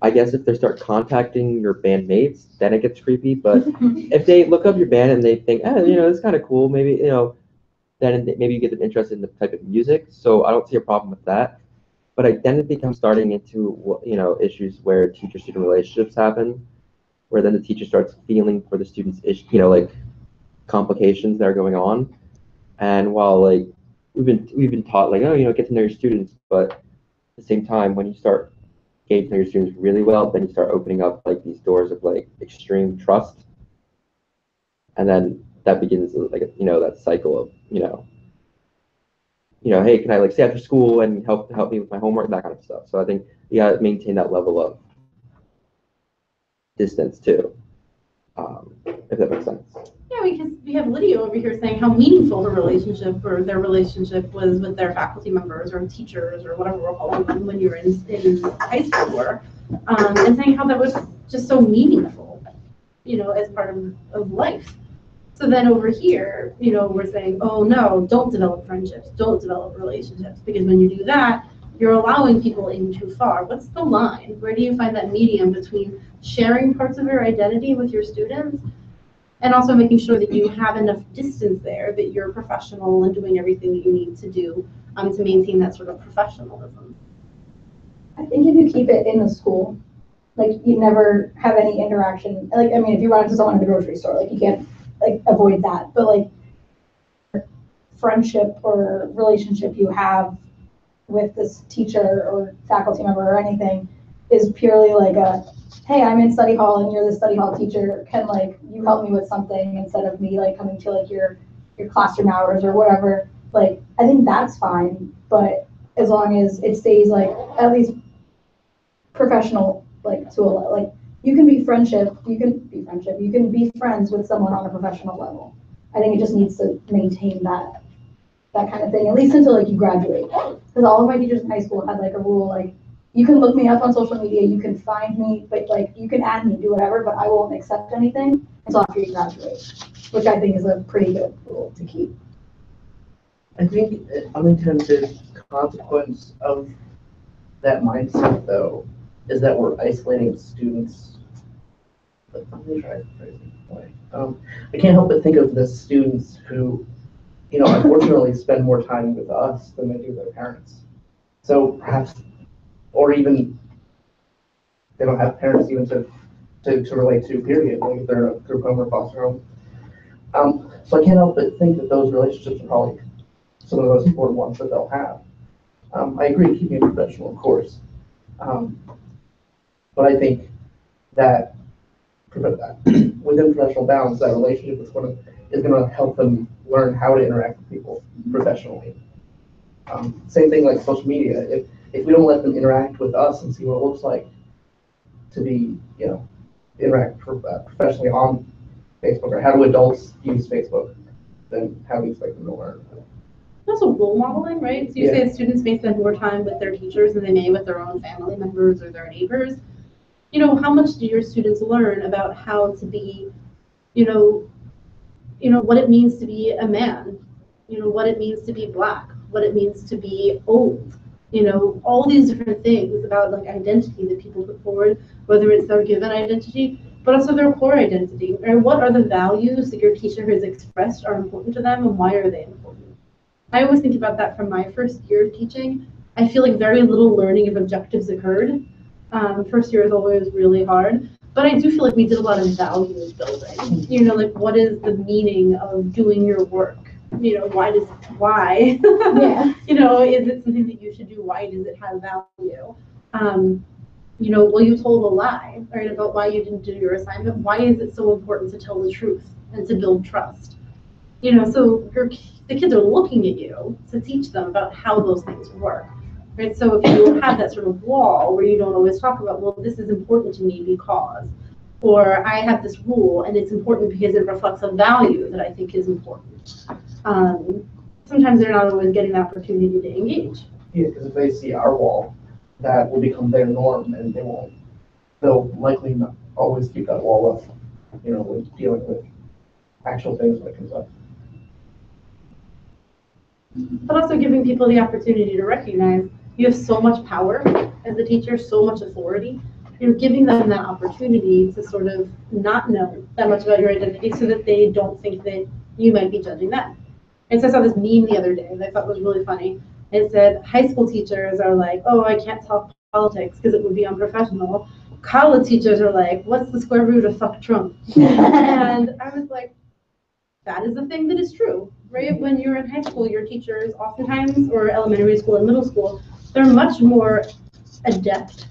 I guess if they start contacting your bandmates, then it gets creepy. But if they look up your band and they think, you know, it's kind of cool, maybe, you know, then maybe you get them interested in the type of music. So I don't see a problem with that. But then it becomes starting into, you know, issues where teacher-student relationships happen, where then the teacher starts feeling for the students' you know, like complications that are going on. And while like we've been taught like, oh, you know, get to know your students, but at the same time, when you start getting to know your students really well, then you start opening up like these doors of like extreme trust, and then that begins like you know that cycle of you know, hey, can I like stay after school and help me with my homework, that kind of stuff. So I think you gotta maintain that level of distance too, if that makes sense. yeah, because we have Lydia over here saying how meaningful the relationship or their relationship was with their faculty members or teachers or whatever we're calling them when you were in high school, and saying how that was just so meaningful, you know, as part of life. So then over here, you know, we're saying, oh no, don't develop friendships, don't develop relationships, because when you do that, you're allowing people in too far. What's the line? Where do you find that medium between sharing parts of your identity with your students and also making sure that you have enough distance there, that you're professional and doing everything that you need to do to maintain that sort of professionalism? I think if you keep it in the school, like you never have any interaction. Like, I mean, if you run into someone at the grocery store, like you can't like avoid that. But like friendship or relationship you have with this teacher or faculty member or anything, is purely like a, hey, I'm in study hall and you're the study hall teacher. Can like you help me with something instead of me like coming to like your classroom hours or whatever. Like I think that's fine, but as long as it stays like at least professional, like to a like you can be friendship, you can be friends with someone on a professional level. I think it just needs to maintain that kind of thing, at least until like you graduate. Because all of my teachers in high school had like a rule, like you can look me up on social media, you can find me, but like you can add me, do whatever, but I won't accept anything until after you graduate, which I think is a pretty good rule to keep. I think an unintended consequence of that mindset, though, is that we're isolating students. But let me try to phrase it this way. I can't help but think of the students who, you know, unfortunately spend more time with us than they do their parents. So perhaps, or even they don't have parents even to relate to, period, like if they're in a group home or foster home. So I can't help but think that those relationships are probably some of the most important ones that they'll have. I agree keeping it professional, of course. But I think that within professional bounds, that relationship is going to help them learn how to interact with people professionally. Same thing like social media. If we don't let them interact with us and see what it looks like to be, you know, interact professionally on Facebook, or how do adults use Facebook, then how do you expect them to learn? Also role modeling, right? So you say students may spend more time with their teachers than they may with their own family members or their neighbors. You know, how much do your students learn about how to be, you know, what it means to be a man, you know, what it means to be Black, what it means to be old, you know, all these different things about like identity that people put forward, whether it's their given identity, but also their core identity, or what are the values that your teacher has expressed are important to them and why are they important? I always think about that from my first year of teaching. I feel like very little learning of objectives occurred. First year is always really hard, but I do feel like we did a lot of values building. You know, like what is the meaning of doing your work? You know, why? Yeah. You know, is it something that you should do? Why does it have value? You know, well, you told a lie, right, about why you didn't do your assignment. Why is it so important to tell the truth and to build trust? You know, so the kids are looking at you to teach them about how those things work, right? So if you have that sort of wall where you don't always talk about, well, this is important to me because, or I have this rule and it's important because it reflects a value that I think is important. Sometimes they're not always getting the opportunity to engage. Yeah, because if they see our wall, that will become their norm, and they'll likely not always keep that wall up, you know, when dealing with actual things when it comes up. But also giving people the opportunity to recognize you have so much power as a teacher, so much authority. You're giving them that opportunity to sort of not know that much about your identity so that they don't think that you might be judging them. And so I saw this meme the other day that I thought was really funny. It said, high school teachers are like, oh, I can't talk politics because it would be unprofessional. College teachers are like, what's the square root of fuck Trump? And I was like, that is a thing that is true, right? When you're in high school, your teachers oftentimes, or elementary school and middle school, they're much more adept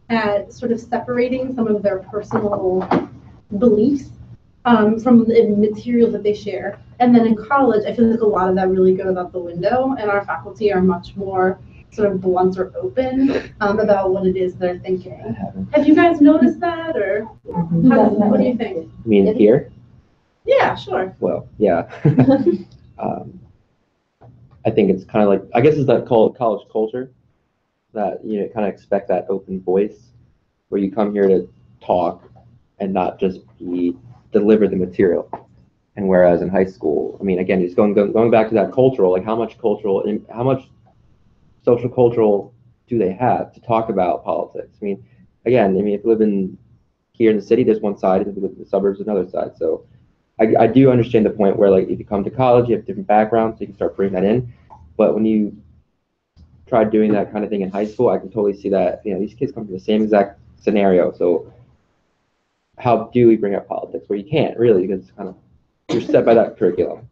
at sort of separating some of their personal beliefs from the material that they share. And then in college, I feel like a lot of that really goes out the window, and our faculty are much more sort of blunt or open about what it is they're thinking. Have you guys noticed that, or what do you think? You mean here? Yeah, sure. Well, yeah. I think it's kind of like, I guess it's that college culture that, you know, kind of expect that open voice where you come here to talk and not just deliver the material. And whereas in high school, I mean, again, just going back to that cultural, like how much social cultural do they have to talk about politics? I mean, again, if you live here in the city, there's one side, and if you live in the suburbs, another side. So I do understand the point where, like, if you come to college, you have different backgrounds, so you can start bringing that in. But when you try doing that kind of thing in high school, I can totally see that, you know, these kids come from the same exact scenario. So how do we bring up politics? Where you can't really, because it's kind of, you're set by that curriculum.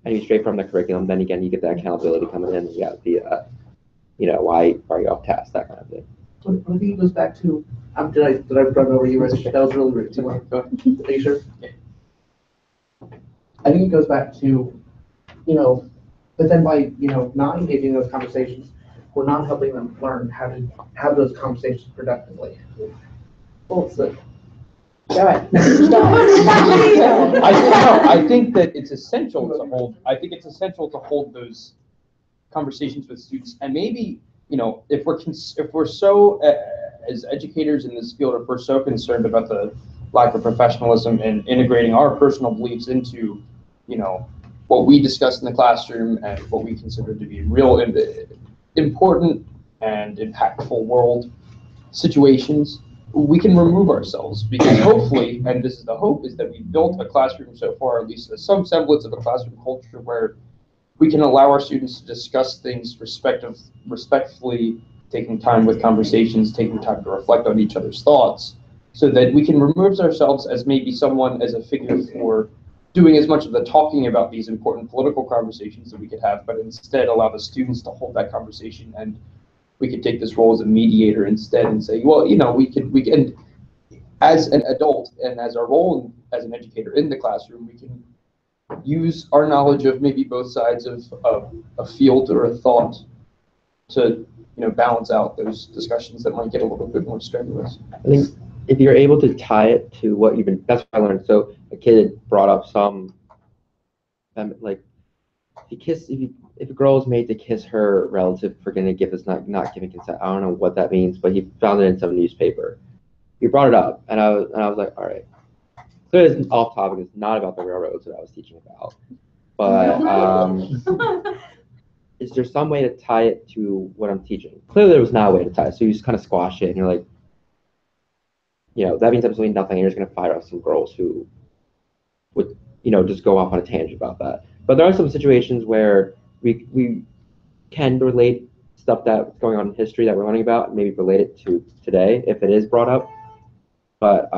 And you stray from the curriculum, then again, you get that accountability coming in. You got the, you know, why are you off task, that kind of thing. But I think it goes back to, did I run over you, Rich? That was really rude. Are you sure? I think it goes back to, but then by, not engaging in those conversations, we're not helping them learn how to have those conversations productively. Well, so, Go ahead. I think that it's essential to hold. I think it's essential to hold those conversations with students, and maybe if we're so as educators in this field, if we're so concerned about the lack of professionalism and integrating our personal beliefs into what we discuss in the classroom and what we consider to be real important and impactful world situations, we can remove ourselves, because hopefully, and this is the hope, is that we've built a classroom so far, at least some semblance of a classroom culture, where we can allow our students to discuss things respectfully, taking time with conversations, taking time to reflect on each other's thoughts, so that we can remove ourselves as maybe someone as a figure for doing as much of the talking about these important political conversations that we could have, but instead allow the students to hold that conversation, and we could take this role as a mediator instead and say, well, we can, as an adult and as our role as an educator in the classroom, we can use our knowledge of maybe both sides of a field or a thought to balance out those discussions that might get a little bit more strenuous. I think if you're able to tie it to what you've been, that's what I learned. So a kid brought up some, like, if a girl is made to kiss her relative for going to give us not giving consent, I don't know what that means, but he found it in some newspaper. He brought it up, and I was like, all right. So it's off topic. It's not about the railroads that I was teaching about, but is there some way to tie it to what I'm teaching? Clearly, there was not a way to tie it, so you just kind of squash it, and you're like, that means absolutely nothing. And you're just going to fire off some girls who would, just go off on a tangent about that. But there are some situations where we can relate stuff that's going on in history that we're learning about, and maybe relate it to today if it is brought up. But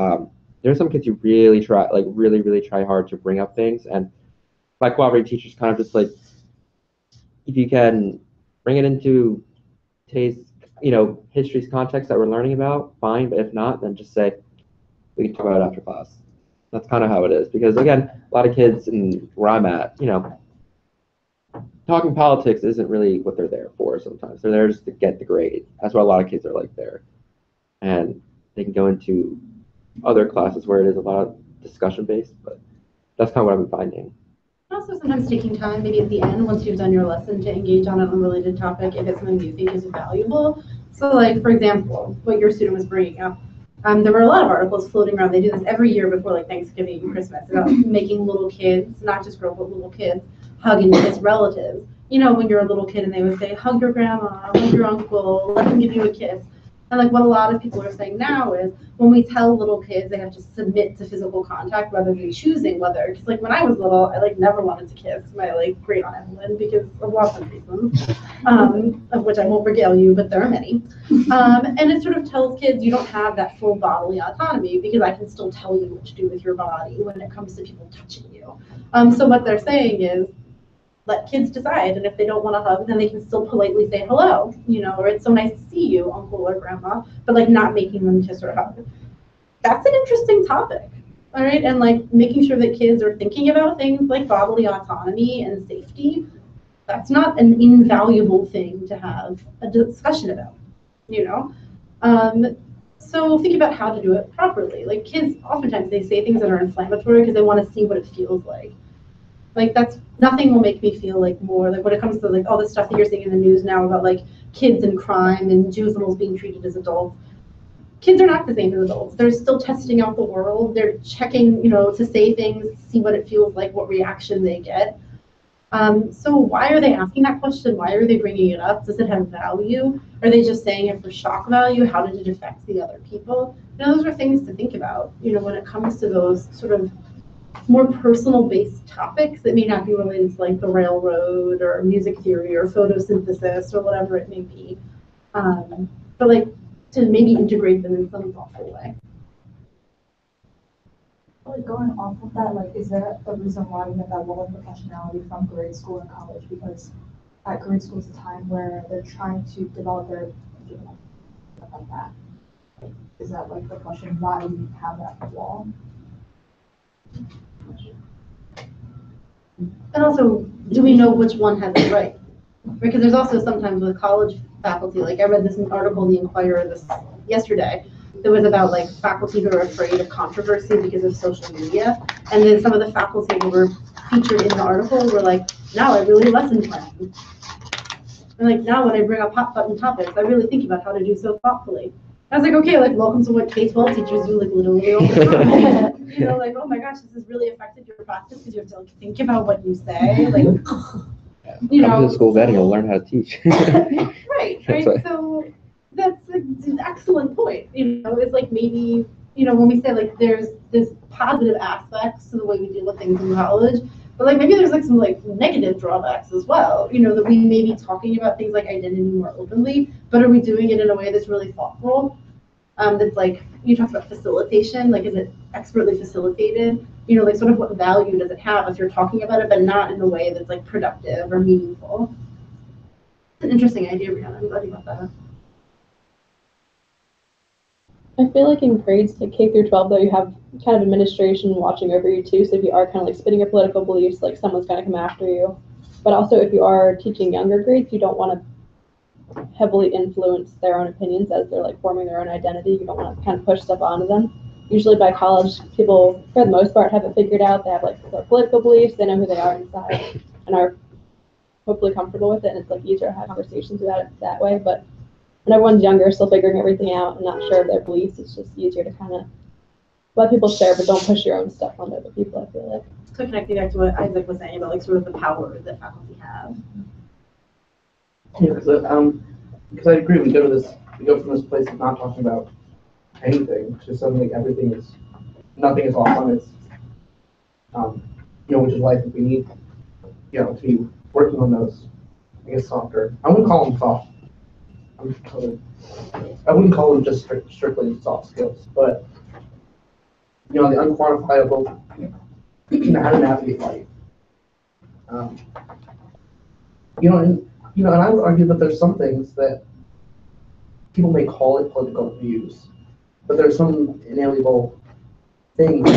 there are some kids who really try, really try hard to bring up things, and my cooperative teachers kind of just like, if you can bring it into today's, history's context that we're learning about, fine. But if not, then just say, we can talk about it after class. That's kind of how it is. Because again, a lot of kids, and where I'm at, talking politics isn't really what they're there for sometimes. They're there just to get the grade. That's why a lot of kids are like there. And they can go into other classes where it is a lot of discussion based, but that's kind of what I've been finding. Also, sometimes taking time, maybe at the end, once you've done your lesson, to engage on an unrelated topic if it's something you think is valuable. So, like, for example, what your student was bringing up, there were a lot of articles floating around. They do this every year before, like, Thanksgiving and Christmas, about making little kids, not just girls, but little kids, hug and kiss relatives. When you're a little kid and they would say, hug your grandma, hug your uncle, let them give you a kiss. And like what a lot of people are saying now is when we tell little kids they have to submit to physical contact rather than choosing whether, because like when I was little, I like never wanted to kiss my great aunt Evelyn because of lots of reasons, of which I won't regale you, but there are many. And it sort of tells kids you don't have that full bodily autonomy because I can still tell you what to do with your body when it comes to people touching you. So what they're saying is, let kids decide, and if they don't want to hug, then they can still politely say hello, or it's so nice to see you, uncle or grandma, but like not making them kiss or hug. That's an interesting topic, all right? And like making sure that kids are thinking about things like bodily autonomy and safety. That's not an invaluable thing to have a discussion about, So think about how to do it properly. Like kids, oftentimes they say things that are inflammatory because they want to see what it feels like. Like that's nothing will make me feel like more like when it comes to like all the stuff that you're seeing in the news now about like kids and crime and juveniles being treated as adults. Kids are not the same as adults. They're still testing out the world. They're checking, to say things, see what it feels like, what reaction they get. So why are they asking that question? Why are they bringing it up? Does it have value? Are they just saying it for shock value? How did it affect the other people? Those are things to think about, when it comes to those sort of more personal based topics that may not be related to like the railroad or music theory or photosynthesis or whatever it may be. But like to maybe integrate them in some thoughtful way. Like going off of that, like is there a reason why we have that level of professionality from grade school and college? Because at grade school is a time where they're trying to develop their of that? Is that like the question, why do we have that wall? And also, do we know which one has it right? Because there's also sometimes with college faculty, like I read this article in the Inquirer yesterday, that was about like faculty who are afraid of controversy because of social media. And then some of the faculty who were featured in the article were like, now I really lesson plan. And like now when I bring up hot button topics, I really think about how to do so thoughtfully. I was like, okay, like welcome to what K-12 teachers do like literally all the time. You know, like, oh my gosh, this has really affected your practice because you have to like think about what you say. Like, you know. Come to the school vetting, you'll learn how to teach. Right. Right. So that's an excellent point. You know, it's like maybe, you know, when we say like there's this positive aspects to the way we deal with things in college, but like maybe there's like some like negative drawbacks as well. You know, that we may be talking about things like identity more openly, but are we doing it in a way that's really thoughtful? That's like, you talked about facilitation, like is it expertly facilitated? You know, like sort of what value does it have if you're talking about it, but not in a way that's like productive or meaningful? It's an interesting idea, Brianna. I'm glad you got that. I feel like in grades like K through 12 though, you have kind of administration watching over you too. So if you are kind of like spitting your political beliefs, like someone's gonna come after you. But also if you are teaching younger grades, you don't want to heavily influence their own opinions as they're like forming their own identity. You don't want to kind of push stuff onto them. Usually by college, people for the most part have it figured out. They have like their political beliefs, they know who they are inside, and are hopefully comfortable with it. And it's like easier to have conversations about it that way. But when everyone's younger, still figuring everything out and not sure of their beliefs, it's just easier to kind of let people share, but don't push your own stuff onto other people, I feel like. So connecting back to what Isaac was saying about like sort of the power that faculty have. Yeah, because I agree. We go from this place of not talking about anything to suddenly nothing is off limits. You know, which is why I think we need, you know, to be working on those, I guess, softer. I wouldn't call them soft. I wouldn't call them just strictly soft skills, but you know, the unquantifiable, how to navigate life. You know, and I would argue that there's some things that people may call it political views, but there's some inalienable things,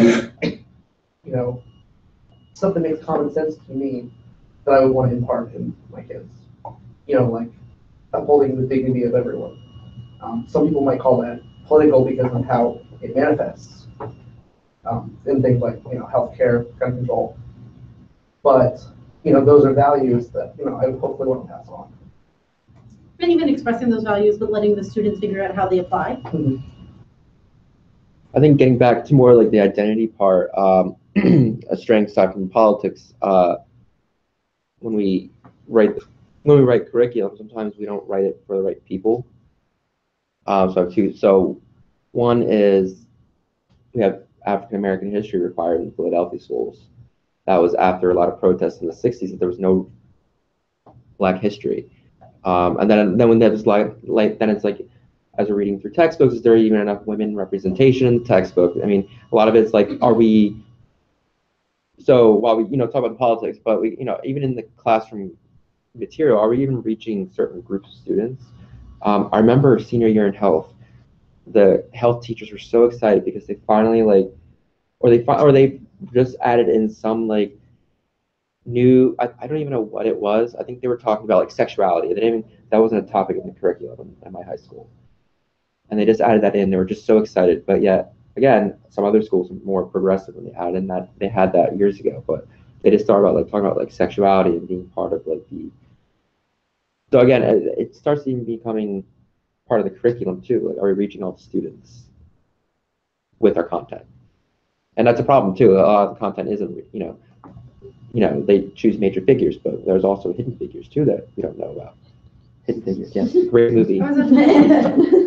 you know, stuff that makes common sense to me that I would want to impart in my kids. You know, like upholding the dignity of everyone. Some people might call that political because of how it manifests in things like, you know, healthcare, gun control. But, you know, those are values that, you know, I would hopefully want to pass on. And even expressing those values, but letting the students figure out how they apply. Mm-hmm. I think getting back to more like the identity part, a strength side from politics, when we write curriculum, sometimes we don't write it for the right people. So I have two. So one is we have African American history required in Philadelphia schools. That was after a lot of protests in the 60s that there was no Black history. And then when there's then it's like, as we're reading through textbooks, is there even enough women representation in the textbook? I mean, a lot of it's like, so while we, you know, talk about politics, but we, you know, even in the classroom material, are we even reaching certain groups of students? I remember senior year in health, the health teachers were so excited because they finally they just added in some like new, I don't even know what it was. I think they were talking about like sexuality. That wasn't a topic in the curriculum at my high school. And they just added that in. They were just so excited. But yet, again, some other schools are more progressive and they added in that, they had that years ago, but they just started talking about like sexuality and being part of like so again, it starts even becoming part of the curriculum too. Like, are we reaching all the students with our content? And that's a problem too. A lot of the content isn't, you know, they choose major figures, but there's also hidden figures too that we don't know about. Hidden Figures, yes, great movie.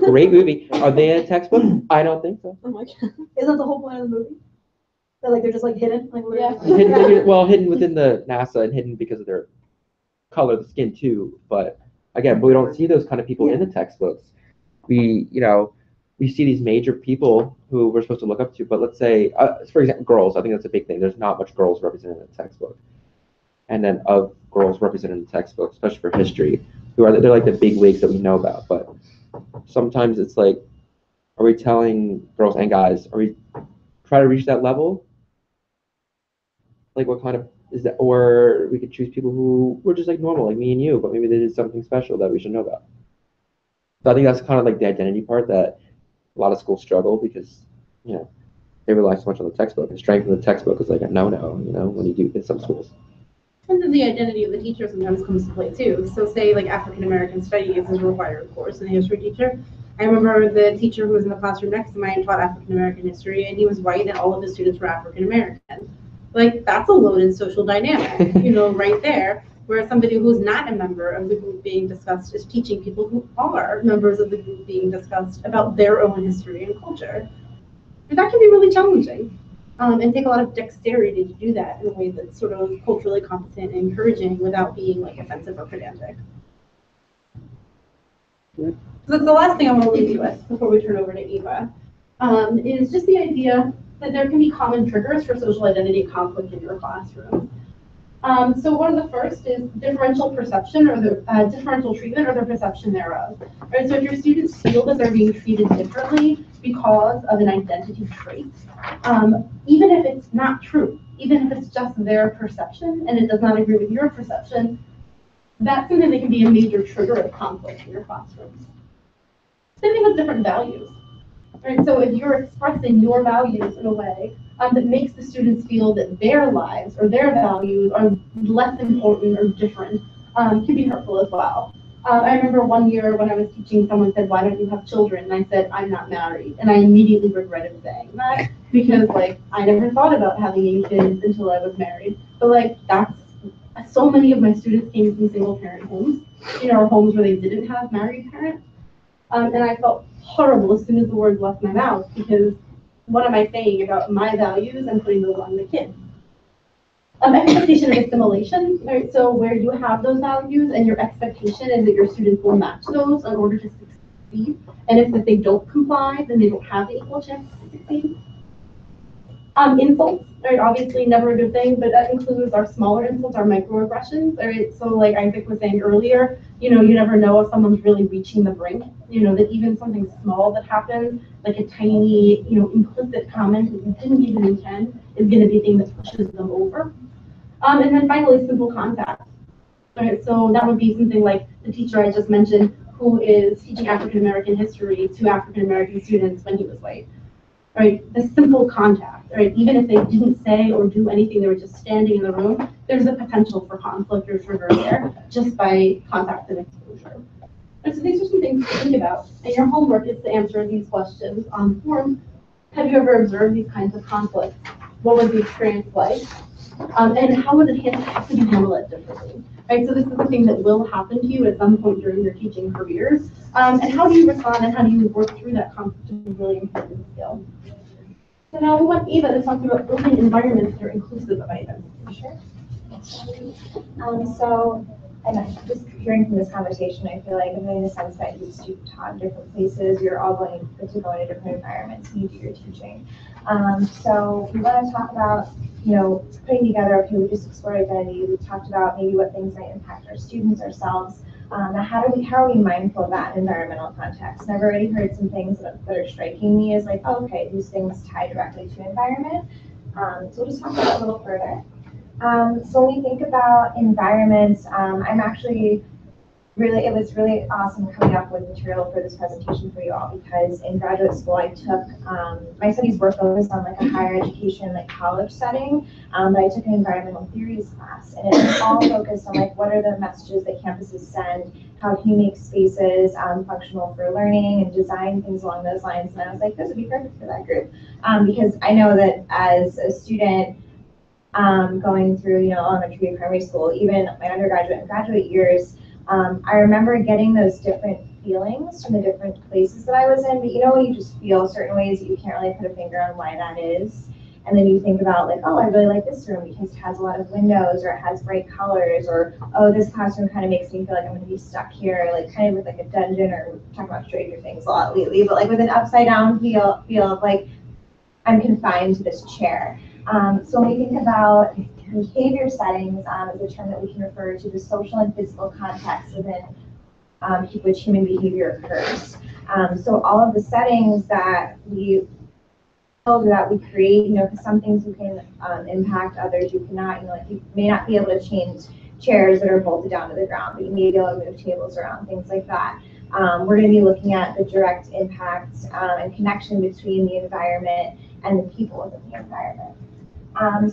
Great movie. Are they in a textbook? I don't think so. Oh my god. Isn't that the whole point of the movie? That like they're just like hidden? Like Yeah. Hidden figures, well, hidden within the NASA and hidden because of their color of the skin too. But again, we don't see those kind of people in the textbooks. We, you know, we see these major people who we're supposed to look up to, but let's say, for example, girls, I think that's a big thing. There's not much girls represented in the textbook. And then of girls represented in the textbook, especially for history, they're like the big wigs that we know about. But sometimes it's like, are we telling girls and guys, are we trying to reach that level? Like what kind of is that? Or we could choose people who were just like normal, like me and you, but maybe they did something special that we should know about. So I think that's kind of like the identity part that a lot of schools struggle because, you know, they rely so much on the textbook, and strength in the textbook is like a no-no, you know, when you do in some schools. And then the identity of the teacher sometimes comes to play too. So say like African American studies is a required course in a history teacher. I remember the teacher who was in the classroom next to mine taught African American history, and he was white, and all of his students were African American. Like that's a loaded social dynamic, you know, right there, where somebody who's not a member of the group being discussed is teaching people who are members of the group being discussed about their own history and culture. And that can be really challenging. And take a lot of dexterity to do that in a way that's sort of culturally competent and encouraging without being like offensive or pedantic. So that's the last thing I want to leave you with before we turn over to Eva, is just the idea that there can be common triggers for social identity conflict in your classroom. So one of the first is differential perception or the differential treatment or the perception thereof. Right? So if your students feel that they're being treated differently because of an identity trait, even if it's not true, even if it's just their perception and it does not agree with your perception, that's something that can be a major trigger of conflict in your classrooms. Same thing with different values. Right? So if you're expressing your values in a way that makes the students feel that their lives or their values are less important or different, can be hurtful as well. I remember one year when I was teaching, someone said, "Why don't you have children?" And I said, "I'm not married." And I immediately regretted saying that because like I never thought about having any kids until I was married. But like that's so many of my students came from single parent homes, you know, or homes where they didn't have married parents. And I felt horrible as soon as the words left my mouth because what am I saying about my values and putting those on the kids? Expectation of assimilation, right? So where you have those values and your expectation is that your students will match those in order to succeed. And if they don't comply, then they don't have the equal chance to succeed. Insults, right? Obviously never a good thing, but that includes our smaller insults, our microaggressions, right? So like Isaac was saying earlier, you know, you never know if someone's really reaching the brink, you know, that even something small that happens, like a tiny, you know, implicit comment that you didn't even intend is going to be a thing that pushes them over. And then finally, simple contact. Right, so that would be something like the teacher I just mentioned who is teaching African American history to African American students when he was white. Right, the simple contact, right? Even if they didn't say or do anything, they were just standing in the room, there's a potential for conflict or trigger there just by contact and exposure. And so these are some things to think about. And your homework is to answer these questions on the form. Have you ever observed these kinds of conflicts? What was the experience like? And how would it how could you handle it differently? Right, so this is the thing that will happen to you at some point during your teaching careers. And how do you respond and how do you work through that conflict is a really important skill. So now we want Eva to talk about building environments that are inclusive of identity. Sure. So, and just hearing from this conversation, I feel like I'm getting the sense that each student taught in different places. You're all going to go into different environments and you do your teaching. So we want to talk about, you know, putting together, okay, we just explored identity. We talked about maybe what things might impact our students, ourselves. How are we mindful of that in environmental context? And I've already heard some things that are striking me as like, oh, okay, these things tie directly to environment. So we'll just talk about it a little further. So when we think about environments, it was really awesome coming up with material for this presentation for you all because in graduate school I took, my studies were focused on like a higher education, like college setting, but I took an environmental theories class and it was all focused on like what are the messages that campuses send, how can you make spaces functional for learning and design things along those lines. And I was like, this would be perfect for that group because I know that as a student, going through, you know, elementary and primary school, even my undergraduate and graduate years, I remember getting those different feelings from the different places that I was in, but you know, you just feel certain ways that you can't really put a finger on why that is. And then you think about like, oh, I really like this room because it has a lot of windows or it has bright colors, or oh, this classroom kind of makes me feel like I'm going to be stuck here, like kind of with like a dungeon, or we're talking about Stranger Things a lot lately, but like with an upside down feel of like I'm confined to this chair. So when we think about behavior settings is a term that we can refer to the social and physical context within which human behavior occurs. So all of the settings that we build or that we create, you know, because some things you can impact, others you cannot. You know, like you may not be able to change chairs that are bolted down to the ground, but you may be able to move tables around, things like that. We're going to be looking at the direct impact and connection between the environment and the people within the environment.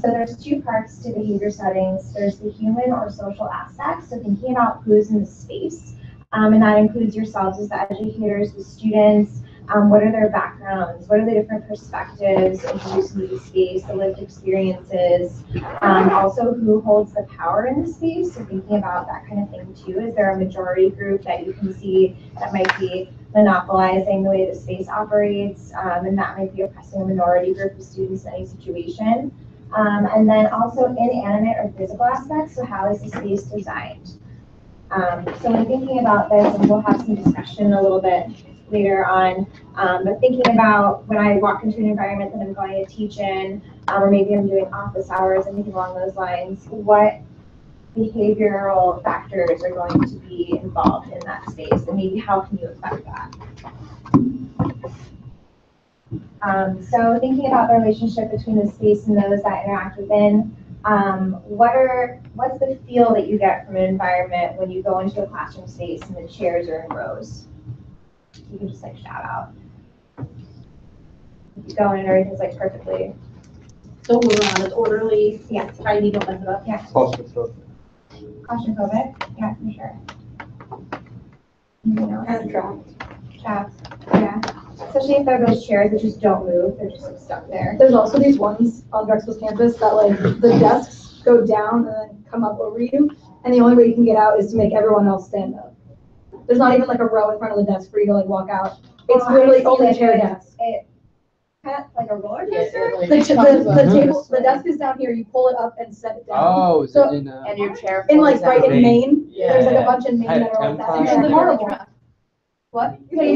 So there's two parts to behavior settings. There's the human or social aspect, so thinking about who's in the space, and that includes yourselves as the educators, the students, what are their backgrounds, what are the different perspectives introduced into the space, the lived experiences, also who holds the power in the space, so thinking about that kind of thing too. Is there a majority group that you can see that might be monopolizing the way the space operates, and that might be oppressing a minority group of students in any situation. And then also inanimate or physical aspects, so how is the space designed? So when thinking about this, and we'll have some discussion a little bit later on, but thinking about when I walk into an environment that I'm going to teach in, or maybe I'm doing office hours, anything along those lines, what behavioral factors are going to be involved in that space, and maybe how can you affect that? So thinking about the relationship between the space and those that interact within, what's the feel that you get from an environment when you go into a classroom space and the chairs are in rows? You can just like shout out. You go in and everything's like perfectly. Don't move around, it's orderly, Yeah. it's tidy, don't mess it up. Yeah. Claustrophobic. Claustrophobic? Yeah, for sure. You know, And trapped. trapped. Yeah. Especially if there are those chairs that just don't move, they're just like stuck there. There's also these ones on Drexel's campus that like the desks go down and then come up over you, and the only way you can get out is to make everyone else stand up. There's not even like a row in front of the desk for you to like walk out. It's literally only chair desks. It kind of like a roller coaster. The desk is down here, you pull it up and set it down. Oh, is So- it in And your chair. In like falls right down. in Maine, there's like Yeah. a bunch in Maine I that are had like that. chem And class. they're horrible. What? Yeah, if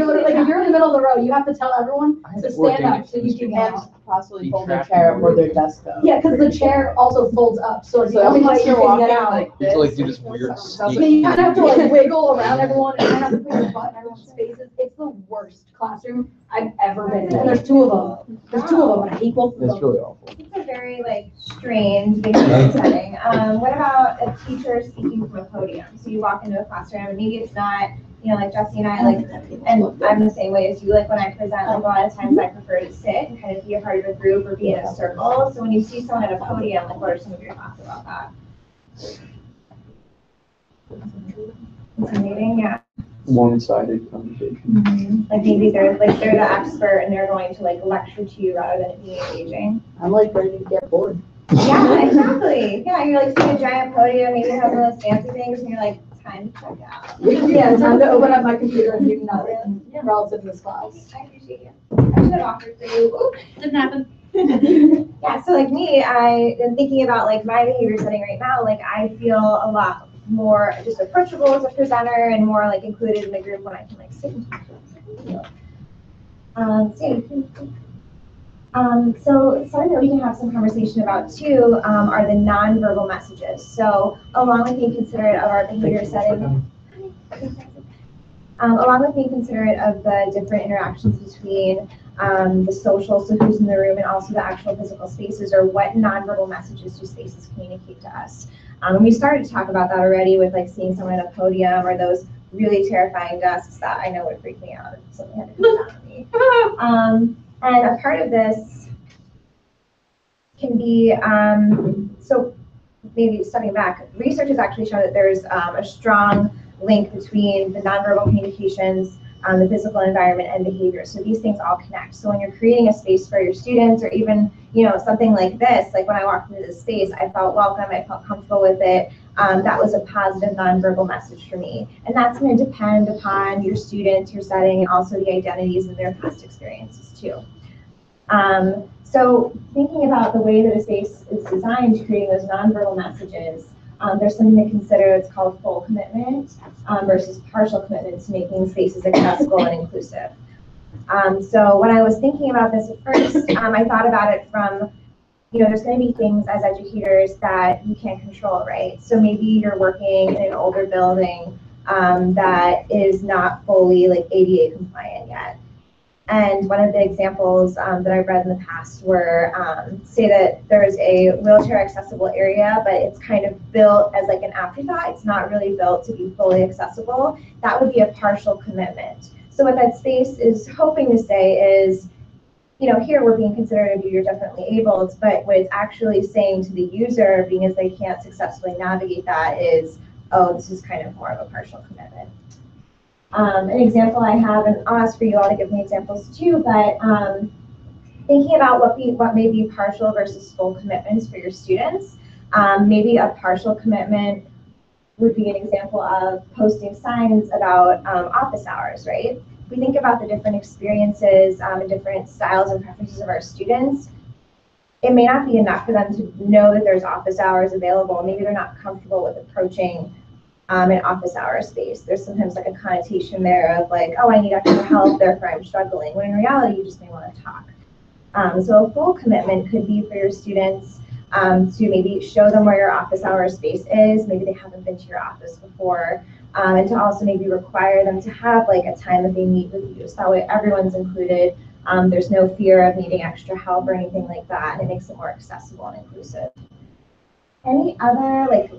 you're in the middle of the row, you have to tell everyone I had to to stand coordinate up so you can get And out. possibly Be fold their trapped chair in or their desk though. Yeah, because the chair also folds up, so it's the So only way unless you you're can walking get out. like You have to like do this. this weird So sneak. you kind of have to like wiggle around everyone and have to put your butt in everyone's faces. It's the worst classroom I've ever been in. And there's two of them. There's two of them, and I hate both of It's them. really awful. It's a very like strange behavior setting. What about a teacher speaking from a podium? So you walk into a classroom and maybe it's not, you know, like Jesse and I like, and I'm the same way as you, like when I present, like a lot of times I prefer to sit and kind of be a part of a group or be in a circle. So when you see someone at a podium, like what are some of your thoughts about that? Intimidating, yeah. One-sided conversation. Like maybe they're the expert and they're going to like lecture to you rather than it being engaging. I'm like ready to get bored. Yeah, exactly. Yeah, you're like seeing a giant podium, maybe it has one of those fancy things, and you're like, time to check out. Yeah, time to open up my computer and do nothing relative to this class. I appreciate you. I should have offered for you. Oop. Didn't happen. Yeah, so like me, I am thinking about like my behavior setting right now, like I feel a lot more just approachable as a presenter and more like included in the group when I can like sit and talk to them. So something that we can have some conversation about too are the nonverbal messages. So along with being considerate of our behavior setting, along with being considerate of the different interactions between the social, so who's in the room, and also the actual physical spaces, or what nonverbal messages do spaces communicate to us. And we started to talk about that already with like seeing someone at a podium or those really terrifying desks that I know would freak me out if something had to come down on me. And a part of this can be, so maybe stepping back, research has actually shown that there's a strong link between the nonverbal communications, the physical environment, and behavior. So these things all connect. So when you're creating a space for your students, or even, you know, something like this, like when I walked into this space, I felt welcome, I felt comfortable with it. That was a positive nonverbal message for me. And that's going to depend upon your students, your setting, and also the identities of their past experiences too. So thinking about the way that a space is designed to create those nonverbal messages, there's something to consider. It's called full commitment versus partial commitment to making spaces accessible and inclusive. So when I was thinking about this at first, I thought about it from, you know, there's going to be things as educators that you can't control, right? So maybe you're working in an older building that is not fully like ADA compliant yet. And one of the examples that I've read in the past were, say that there's a wheelchair accessible area, but it's kind of built as like an afterthought. It's not really built to be fully accessible. That would be a partial commitment. So what that space is hoping to say is, you know, here we're being considerate of you, you're definitely able, but what it's actually saying to the user, being as they can't successfully navigate that, is, oh, this is kind of more of a partial commitment. An example I have, and I'll ask for you all to give me examples too, but thinking about what may be partial versus full commitments for your students. Maybe a partial commitment would be an example of posting signs about office hours, right? If we think about the different experiences and different styles and preferences of our students, it may not be enough for them to know that there's office hours available. Maybe they're not comfortable with approaching an office hour space. There's sometimes like a connotation there of like, oh, I need extra help, therefore I'm struggling, when in reality you just may want to talk. So a full commitment could be for your students to maybe show them where your office hour space is. Maybe they haven't been to your office before, and to also maybe require them to have like a time that they meet with you. So that way everyone's included. There's no fear of needing extra help or anything like that, and it makes it more accessible and inclusive. Any other, like,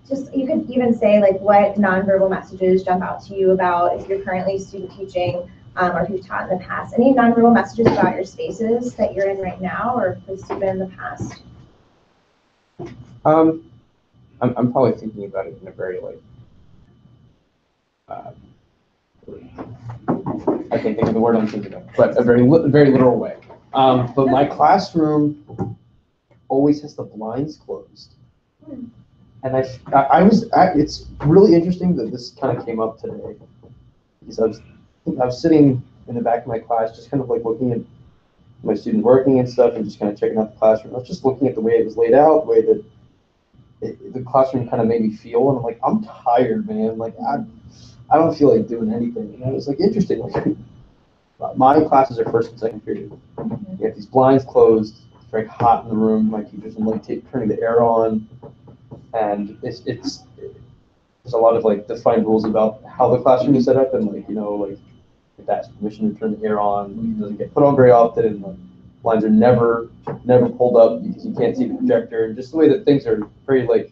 just, you could even say like what nonverbal messages jump out to you about if you're currently student teaching or if you've taught in the past. Any nonverbal messages about your spaces that you're in right now or places you've been in the past? I'm probably thinking about it in a very like, I can't think of the word I'm thinking of, but a very literal way. But my classroom always has the blinds closed. And it's really interesting that this kind of came up today, because I was sitting in the back of my class, just kind of like looking at my student working and stuff, and just kind of checking out the classroom. I was just looking at the way it was laid out, the way that the classroom kind of made me feel, and I'm like, I'm tired, man. Like I don't feel like doing anything. And I was like, interesting. Like, my classes are first and second period. You have these blinds closed. It's very hot in the room. My teachers are like turning the air on. And there's a lot of like defined rules about how the classroom is set up, and like, you know, like if that's permission to turn the air on, like, it doesn't get put on very often, and like blinds are never pulled up because you can't see the projector, and just the way that things are very like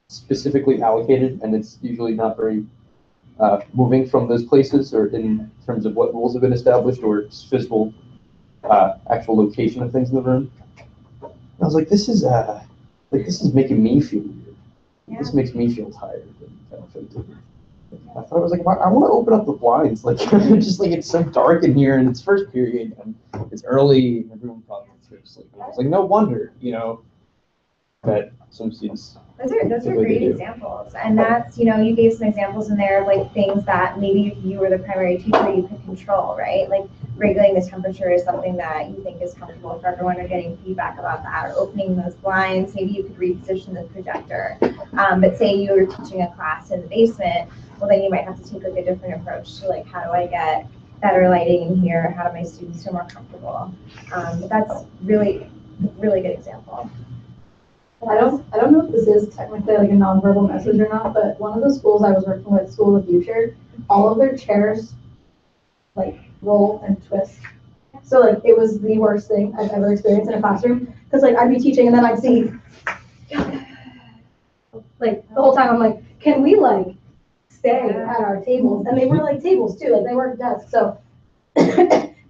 specifically allocated, and it's usually not very moving from those places or in terms of what rules have been established or physical actual location of things in the room. And I was like, this is making me feel weird. Yeah. This makes me feel tired. I thought I was like, I want to open up the blinds. Like, just like it's so dark in here, and it's first period, and it's early. Everyone probably feels like, I was like, no wonder, you know, that some students. Those are great examples, and that's, you know, you gave some examples in there of like things that maybe if you were the primary teacher you could control, right? Like regulating the temperature is something that you think is comfortable for everyone, or getting feedback about that, or opening those blinds. Maybe you could reposition the projector. But say you were teaching a class in the basement, well then you might have to take like a different approach to like, how do I get better lighting in here? How do my students feel more comfortable? But that's really good example. I don't know if this is technically like a nonverbal message or not, but one of the schools I was working with, School of the Future, all of their chairs like roll and twist. So like it was the worst thing I've ever experienced in a classroom, because like I'd be teaching and then I'd see like the whole time I'm like, can we like stay at our tables? And they were like tables too, like they weren't desks. So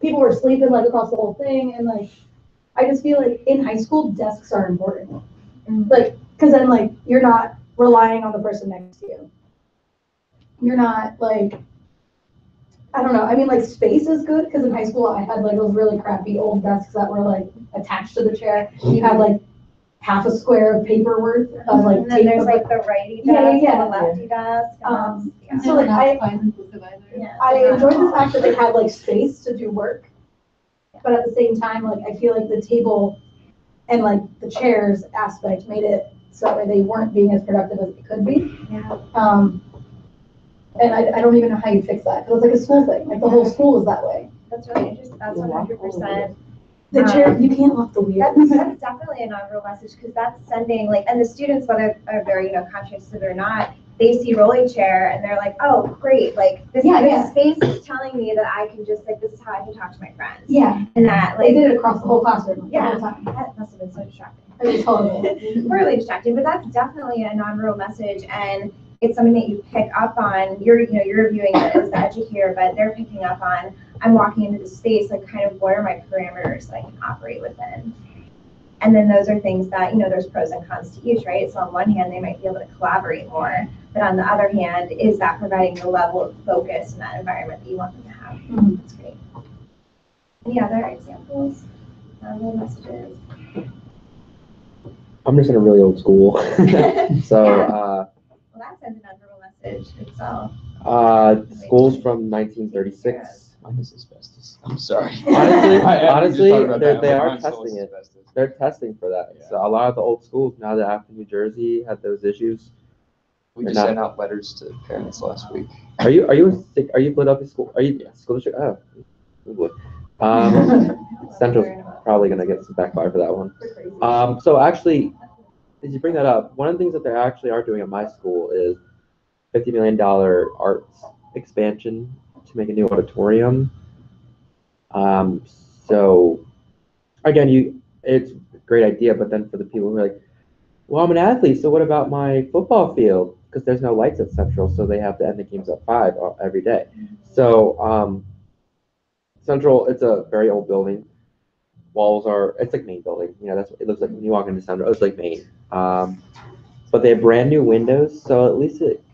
people were sleeping like across the whole thing, and like I just feel like in high school desks are important. Like, because then like you're not relying on the person next to you. You're not like, I don't know. I mean, like space is good, because in high school I had like those really crappy old desks that were like attached to the chair. You had like half a square of paper worth of like. And then there's like the righty desk and the lefty desk. So like I enjoyed the fact that they had like space to do work, but at the same time, like I feel like the table and like the chairs aspect made it so that way they weren't being as productive as they could be. Yeah. And I don't even know how you fix that, because it's like a school thing. Like the whole school is that way. That's really interesting. That's 100%. The chair, you can't lock the wheel. That's definitely a non-real message, because that's sending like, and the students, whether they're, you know, conscious or not, they see rolling chair and they're like, oh, great, like this, this space is telling me that I can just, like, this is how I can talk to my friends. Yeah. And that, They like, did it across the whole classroom. yeah, The whole time. that must have been so distracting. It was horrible. Really distracting, but that's definitely a nonverbal message, and it's something that you pick up on. You're reviewing it as the educator, but they're picking up on, I'm walking into the space, like, kind of what are my parameters that I can operate within? And then those are things that, there's pros and cons to each, right? So on one hand, they might be able to collaborate more, but on the other hand, is that providing the level of focus in that environment that you want them to have? Mm-hmm. That's great. Any other examples? Nonverbal messages? I'm just in a really old school. So, Well, that sends a nonverbal message itself. school's from 1936. Mine is asbestos. I'm sorry. Honestly, they are Mine still testing is it. asbestos. They're testing for that. Yeah. So a lot of the old schools, now that after New Jersey had those issues. We They're just not- sent out letters to parents last week. Are you Philadelphia school? Are you school district? Oh, boy. Central's probably gonna get some backfire for that one. So actually, as you bring that up, one of the things that they actually are doing at my school is $50 million arts expansion to make a new auditorium. So again, it's a great idea, but then for the people who are like, well, I'm an athlete, so what about my football field? Because there's no lights at Central, so they have to end the games at 5 every day. So Central, it's a very old building. It's like main building. That's what it looks like when you walk into Central. It's like main. But they have brand new windows, so at least it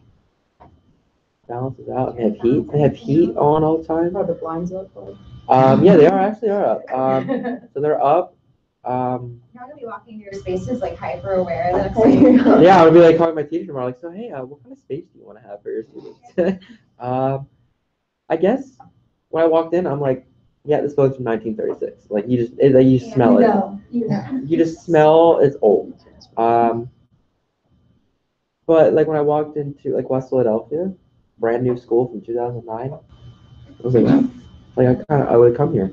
balances out. They have heat. They have heat on all the time. Are the blinds up? Like? Yeah, they are up. So they're up. You're not gonna be walking into your spaces like hyper aware the next time. Yeah, I would be like calling my teacher tomorrow, like, so hey, what kind of space do you want to have for your students? I guess when I walked in, I'm like, yeah, this building's from 1936. Like you smell it. You just smell it's old. But like when I walked into like West Philadelphia, brand new school from 2009, I was like I would come here,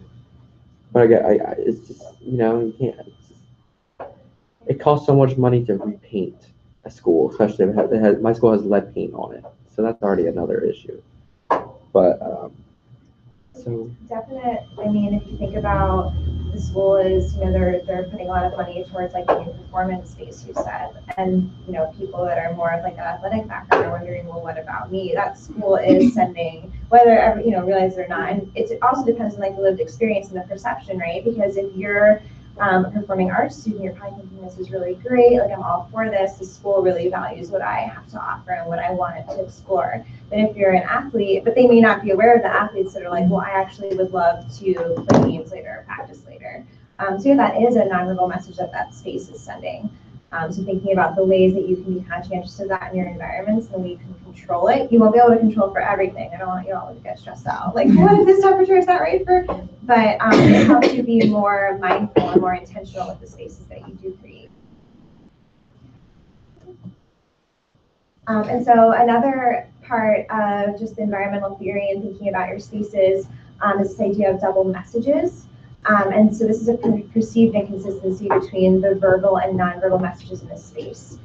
but it's just you can't. It costs so much money to repaint a school, especially if my school has lead paint on it, so that's already another issue. But so definite. I mean, if you think about the school is, they're putting a lot of money towards like the performance space you said, and people that are more of like an athletic background are wondering, well, what about me? That school is sending, whether ever realize it or not, and it also depends on like the lived experience and the perception, right? Because if you're a performing arts student, you're probably thinking this is really great, like I'm all for this. The school really values what I have to offer and what I wanted to explore. But if you're an athlete, but they may not be aware of the athletes that are like, well, I actually would love to play games later or practice later. So yeah, that is a nonverbal message that space is sending. So thinking about the ways that you can be conscientious of that in your environments and you can control it. You won't be able to control for everything. I don't want you all to get stressed out. Like, what if this temperature is not right for? But it helps you be more mindful and more intentional with the spaces that you do create. And so another part of just environmental theory and thinking about your spaces is this idea of double messages. And so this is a perceived inconsistency between the verbal and nonverbal messages in the space.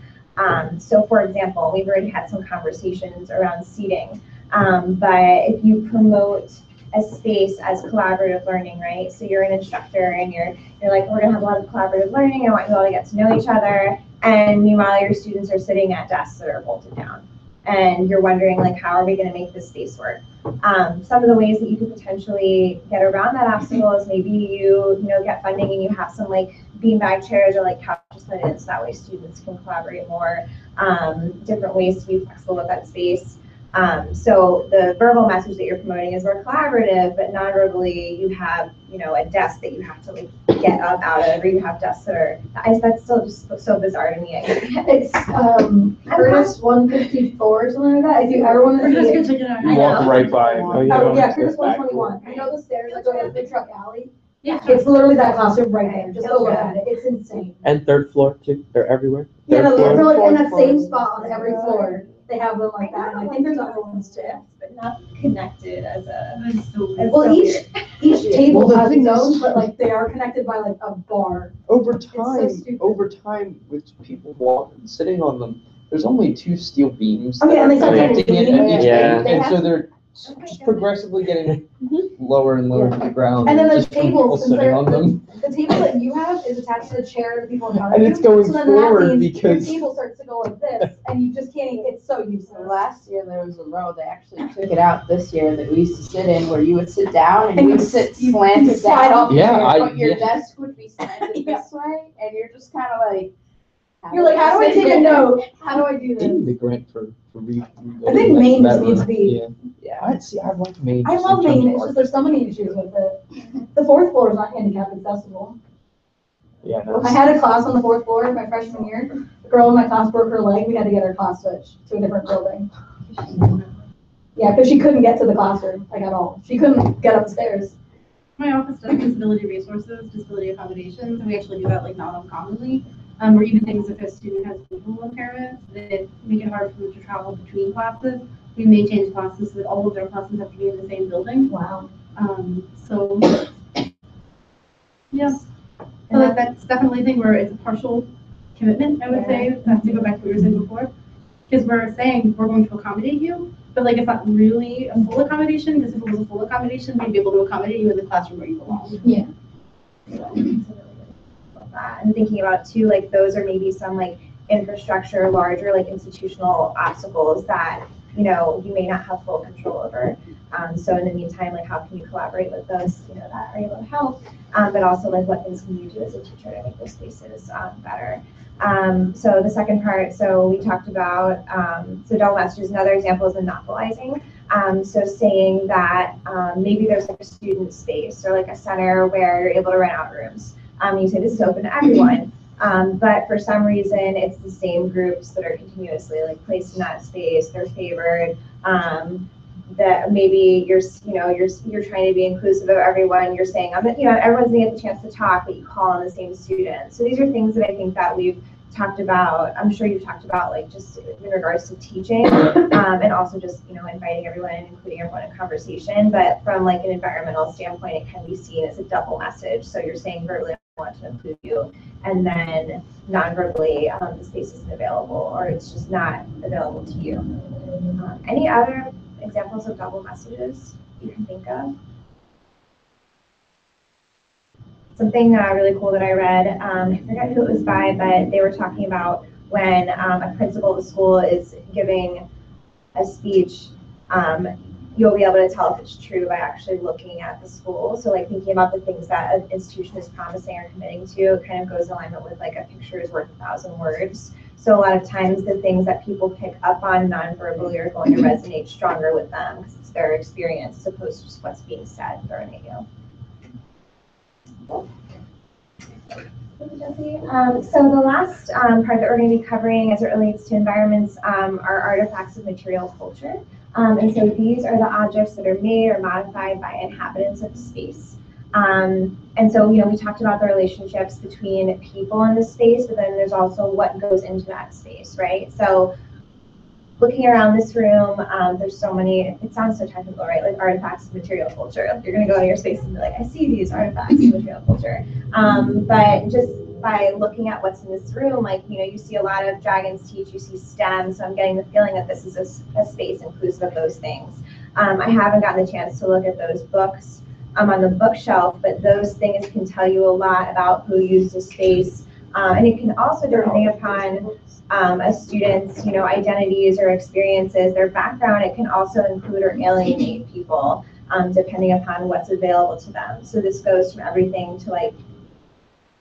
So for example, we've already had some conversations around seating, but if you promote a space as collaborative learning, right? So you're an instructor and you're like, we're gonna have a lot of collaborative learning. I want you all to get to know each other. And meanwhile, your students are sitting at desks that are bolted down. And you're wondering, like, how are we going to make this space work? Some of the ways that you could potentially get around that obstacle is maybe you get funding and you have some like beanbag chairs or like couches put in so that way students can collaborate more. Different ways to be flexible with that space. So the verbal message that you're promoting is more collaborative, but non-verbally you have, a desk that you have to like get up out of, or you have desks that are, that's still just so bizarre to me. It's Curtis 154 or something like that. If you ever want to see it. You walk right by. Oh yeah, Curtis 121. You know the stairs that go to the truck alley? Yeah. It's literally that classroom right there. Just go look at it. It's insane. and third floor too. They're everywhere. Yeah, no, Third they're floor. like in that same spot on every floor. They have them like that. And I think there's other ones too. But not connected as a. Well, each table has its own, but like they are connected by like a bar. Over so time, stupid. with people sitting on them, there's only 2 steel beams. Okay, that and they are start connecting it getting at each Yeah. end, They and have so they're just progressively getting lower and lower to the ground. And then the just from people tables, since sitting they're- on them. The table that you have is attached to the chair of the people in front of And you. it's going so then forward that means because- your table starts to go like this, and you just can't. It's so useless. Last year there was a row, they actually took it out this year that we used to sit in where you would sit down and you would sit slanted slide down. off Yeah, But your yeah. desk would be slanted this way and you're just kind of like. You're like, how do I sit take a here? note? How do I do They this? need the grant for I think Maine just needs to be. Yeah. I'd see, I like Maine. I just love in terms Maine. of It's art. just there's so many issues with it. The 4th floor is not handicap accessible. Yeah, no, I had a class on the 4th floor my freshman year. The girl in my class broke her leg. We had to get her class switched to a different building. Yeah, because she couldn't get to the classroom, like at all. She couldn't get upstairs. My office does disability resources, disability accommodations, and we actually do that like not uncommonly. Or even things if a student has visual impairments that make it hard for them to travel between classes. We may change classes so that all of their classes have to be in the same building. Wow. So, yeah. So like that's definitely a thing where it's a partial commitment, I would say, to go back to what you were saying before. Because we're saying we're going to accommodate you, but like it's not really a full accommodation, because if it was a full accommodation, we'd be able to accommodate you in the classroom where you belong. Yeah. And thinking about too, like those are maybe some like infrastructure, larger like institutional obstacles that, you know, you may not have full control over. So in the meantime, like how can you collaborate with those, you know, that are able to help, but also like what things can you do as a teacher to make those spaces better. So the second part, so we talked about, so double messages, another example is the monopolizing. So saying that maybe there's like a student space or like a center where you're able to rent out rooms. You say this is open to everyone, but for some reason it's the same groups that are continuously like placed in that space. They're favored. That maybe you're trying to be inclusive of everyone. You're saying everyone's gonna get the chance to talk, but you call on the same students. So these are things that I think that we've talked about. I'm sure you've talked about like just in regards to teaching, and also just inviting everyone and including everyone in conversation. But from like an environmental standpoint, it can be seen as a double message. So you're saying verbally, I want to include you, and then non-verbally, the space isn't available or it's just not available to you. Any other examples of double messages you can think of? Something really cool that I read, I forget who it was by, but they were talking about when a principal of the school is giving a speech, you'll be able to tell if it's true by actually looking at the school. So like thinking about the things that an institution is promising or committing to, it kind of goes in alignment with like a picture is worth 1,000 words. So a lot of times the things that people pick up on non-verbally are going to resonate stronger with them because it's their experience as opposed to just what's being said during it. Thank you, Jesse. So the last part that we're going to be covering as it relates to environments are artifacts of material culture. And so these are the objects that are made or modified by inhabitants of the space. And so, we talked about the relationships between people in the space, but then there's also what goes into that space, right? So looking around this room, there's so many, it sounds so technical, right? Like artifacts of material culture. Like you're going to go to your space and be like, I see these artifacts of material culture. But just by looking at what's in this room, like, you see a lot of Dragons Teach, you see STEM, so I'm getting the feeling that this is a space inclusive of those things. I haven't gotten the chance to look at those books on the bookshelf, but those things can tell you a lot about who used the space. And it can also, depending upon a student's, identities or experiences, their background, it can also include or alienate people, depending upon what's available to them. So this goes from everything to like,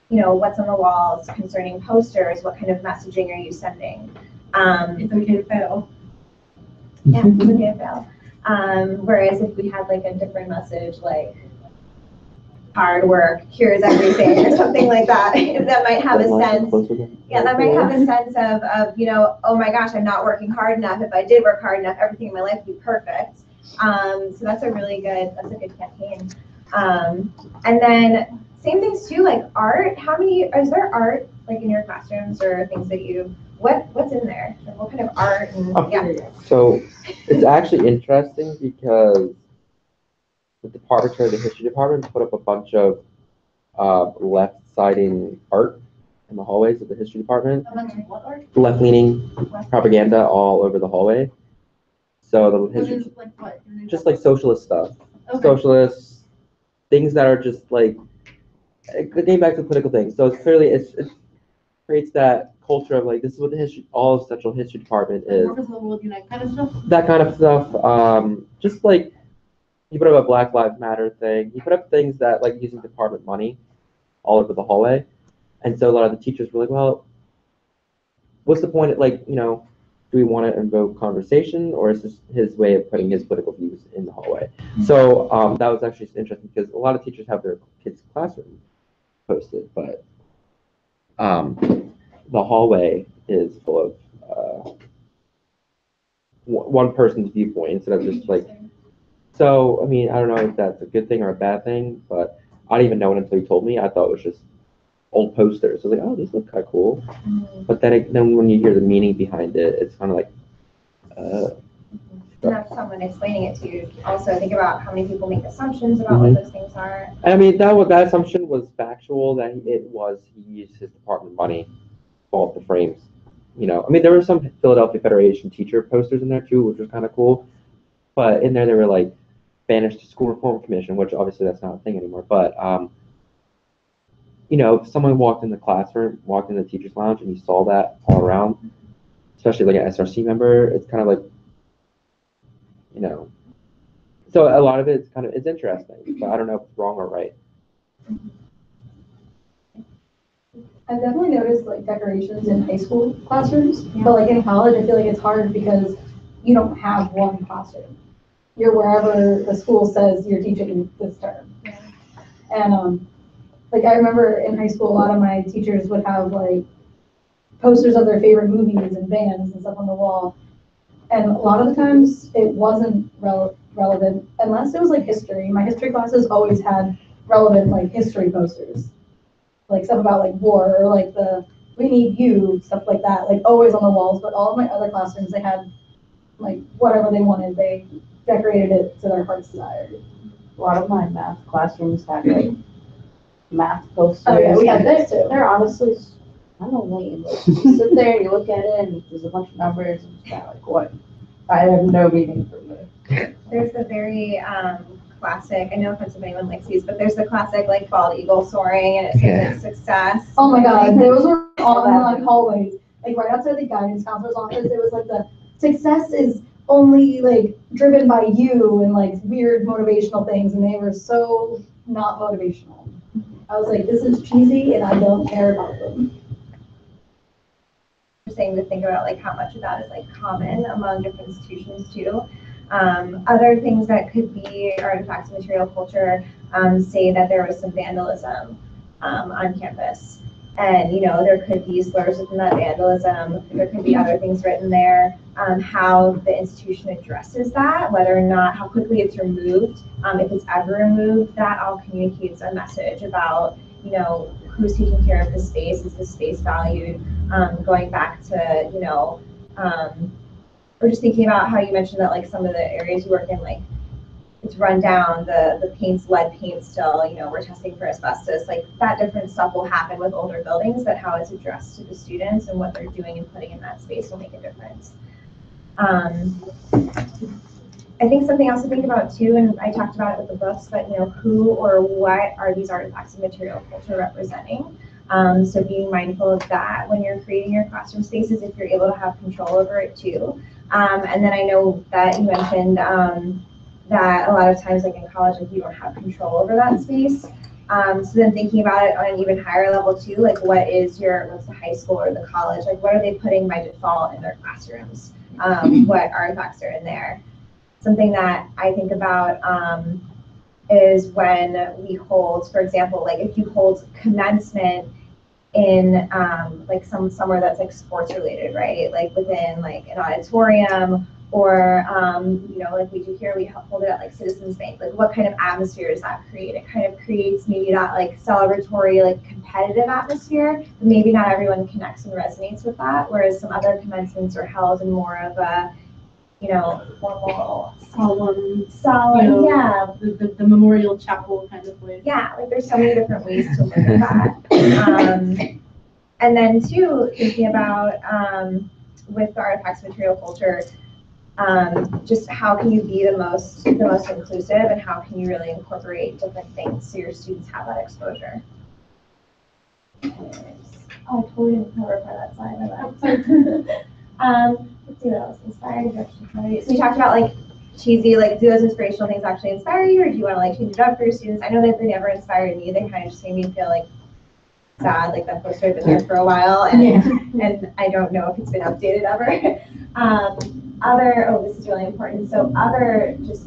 what's on the walls concerning posters, what kind of messaging are you sending? It's okay to fail. Yeah, it's okay to fail. Whereas if we had like a different message, like hard work cures everything or something like that, that might have a sense. Yeah, that might have a sense of oh my gosh, I'm not working hard enough. If I did work hard enough, everything in my life would be perfect. So that's a good campaign. And then same things too, like art. Is there art like in your classrooms or things that what's in there? Like what kind of art? And, So it's actually interesting because the history department put up a bunch of left-siding art, in the hallways of the history department. A bunch of what art? Left-leaning propaganda all over the hallway. So the What history, is, like, what? just like socialist stuff, Okay. socialists, things that are just like getting back to political things. So it's clearly it creates that culture of like this is what the history, all of Central History Department is. Workers of the World Unite kind of stuff? That kind of stuff. Just like you put up a Black Lives Matter thing. You put up things that like using department money all over the hallway. And so a lot of the teachers were like, well, what's the point? Like, you know, do we want to invoke conversation, or is this his way of putting his political views in the hallway? So that was actually interesting because a lot of teachers have their kids' classroom posted, but the hallway is full of one person's viewpoint instead of just like. So I mean, I don't know if that's a good thing or a bad thing, but I didn't even know it until he told me. I thought it was just old posters. I was like, oh, these look kind of cool. But then when you hear the meaning behind it, it's kind of like. And that's someone explaining it to you. Also, think about how many people make assumptions about what those things are. I mean, that assumption was factual. That he used his department money for all the frames. You know, I mean, there were some Philadelphia Federation teacher posters in there too, which was kind of cool. But in there, they were like banished to School Reform Commission, which obviously that's not a thing anymore. But you know, if someone walked in the classroom, walked in the teacher's lounge, and you saw that all around, especially like an SRC member, it's kind of like, you know. So a lot of it's interesting, but I don't know if it's wrong or right. I've definitely noticed like decorations in high school classrooms, but like in college, I feel like it's hard because you don't have one classroom. You're wherever the school says you're teaching this term. And like I remember in high school, a lot of my teachers would have like posters of their favorite movies and bands and stuff on the wall. And a lot of the times it wasn't relevant unless it was like history. My history classes always had relevant like history posters. Like stuff about like war or like the we need you, stuff like that, like always on the walls. But all of my other classrooms, they had like whatever they wanted. They decorated it to their heart's desire. A lot of my math classrooms had like math posters. Oh yeah, we had this too. They're honestly kind of lame. Like, you sit there and you look at it and there's a bunch of numbers and it's kind of like, what? I have no meaning for this. There's the very classic, I know if anyone likes these, but there's the classic like bald eagle soaring and it says like success. Oh my god, those were on like hallways. Like right outside the guidance counselor's office, it was like the success is only like driven by you and like weird motivational things, and they were so not motivational. I was like, this is cheesy and I don't care about them. Saying to think about like how much of that is like common among different institutions too. Other things that could be artifacts of material culture say that there was some vandalism on campus. And, you know, there could be slurs within that vandalism. There could be other things written there. How the institution addresses that, whether or not, how quickly it's removed. If it's ever removed, that all communicates a message about, you know, who's taking care of the space, is the space valued, going back to, you know, we're just thinking about how you mentioned that like some of the areas you work in, like it's run down, the paint's lead paint still, you know, we're testing for asbestos, like that different stuff will happen with older buildings, but how it's addressed to the students and what they're doing and putting in that space will make a difference. I think something else to think about too, and I talked about it with the books, but you know, who or what are these artifacts of material culture representing? So being mindful of that when you're creating your classroom spaces, if you're able to have control over it too. And then I know that you mentioned that a lot of times, like in college, like you don't have control over that space. So then thinking about it on an even higher level too, like what's the high school or the college, like what are they putting by default in their classrooms? What artifacts are in there? Something that I think about is when we hold, for example, like if you hold commencement in like somewhere that's like sports related, right? Like within like an auditorium or, you know, like we do here, we hold it at like Citizens Bank. Like what kind of atmosphere does that create? It kind of creates maybe that like celebratory, like competitive atmosphere, but maybe not everyone connects and resonates with that. Whereas some other commencements are held in more of a, you know, formal, Solemn, solid, yeah. The memorial chapel kind of way. Yeah, like there's so many different ways to look at that. And then two, thinking about with the artifacts material culture, just how can you be the most inclusive, and how can you really incorporate different things so your students have that exposure. Oh, I totally didn't cover part of that slide. Let's see what else. Inspiring direction. So we talked about like cheesy, like do those inspirational things actually inspire you, or do you want to like change it up for your students? I know that they never inspired me. They kind of just made me feel like sad, like that poster had been there for a while, and and I don't know if it's been updated ever. This is really important. So other just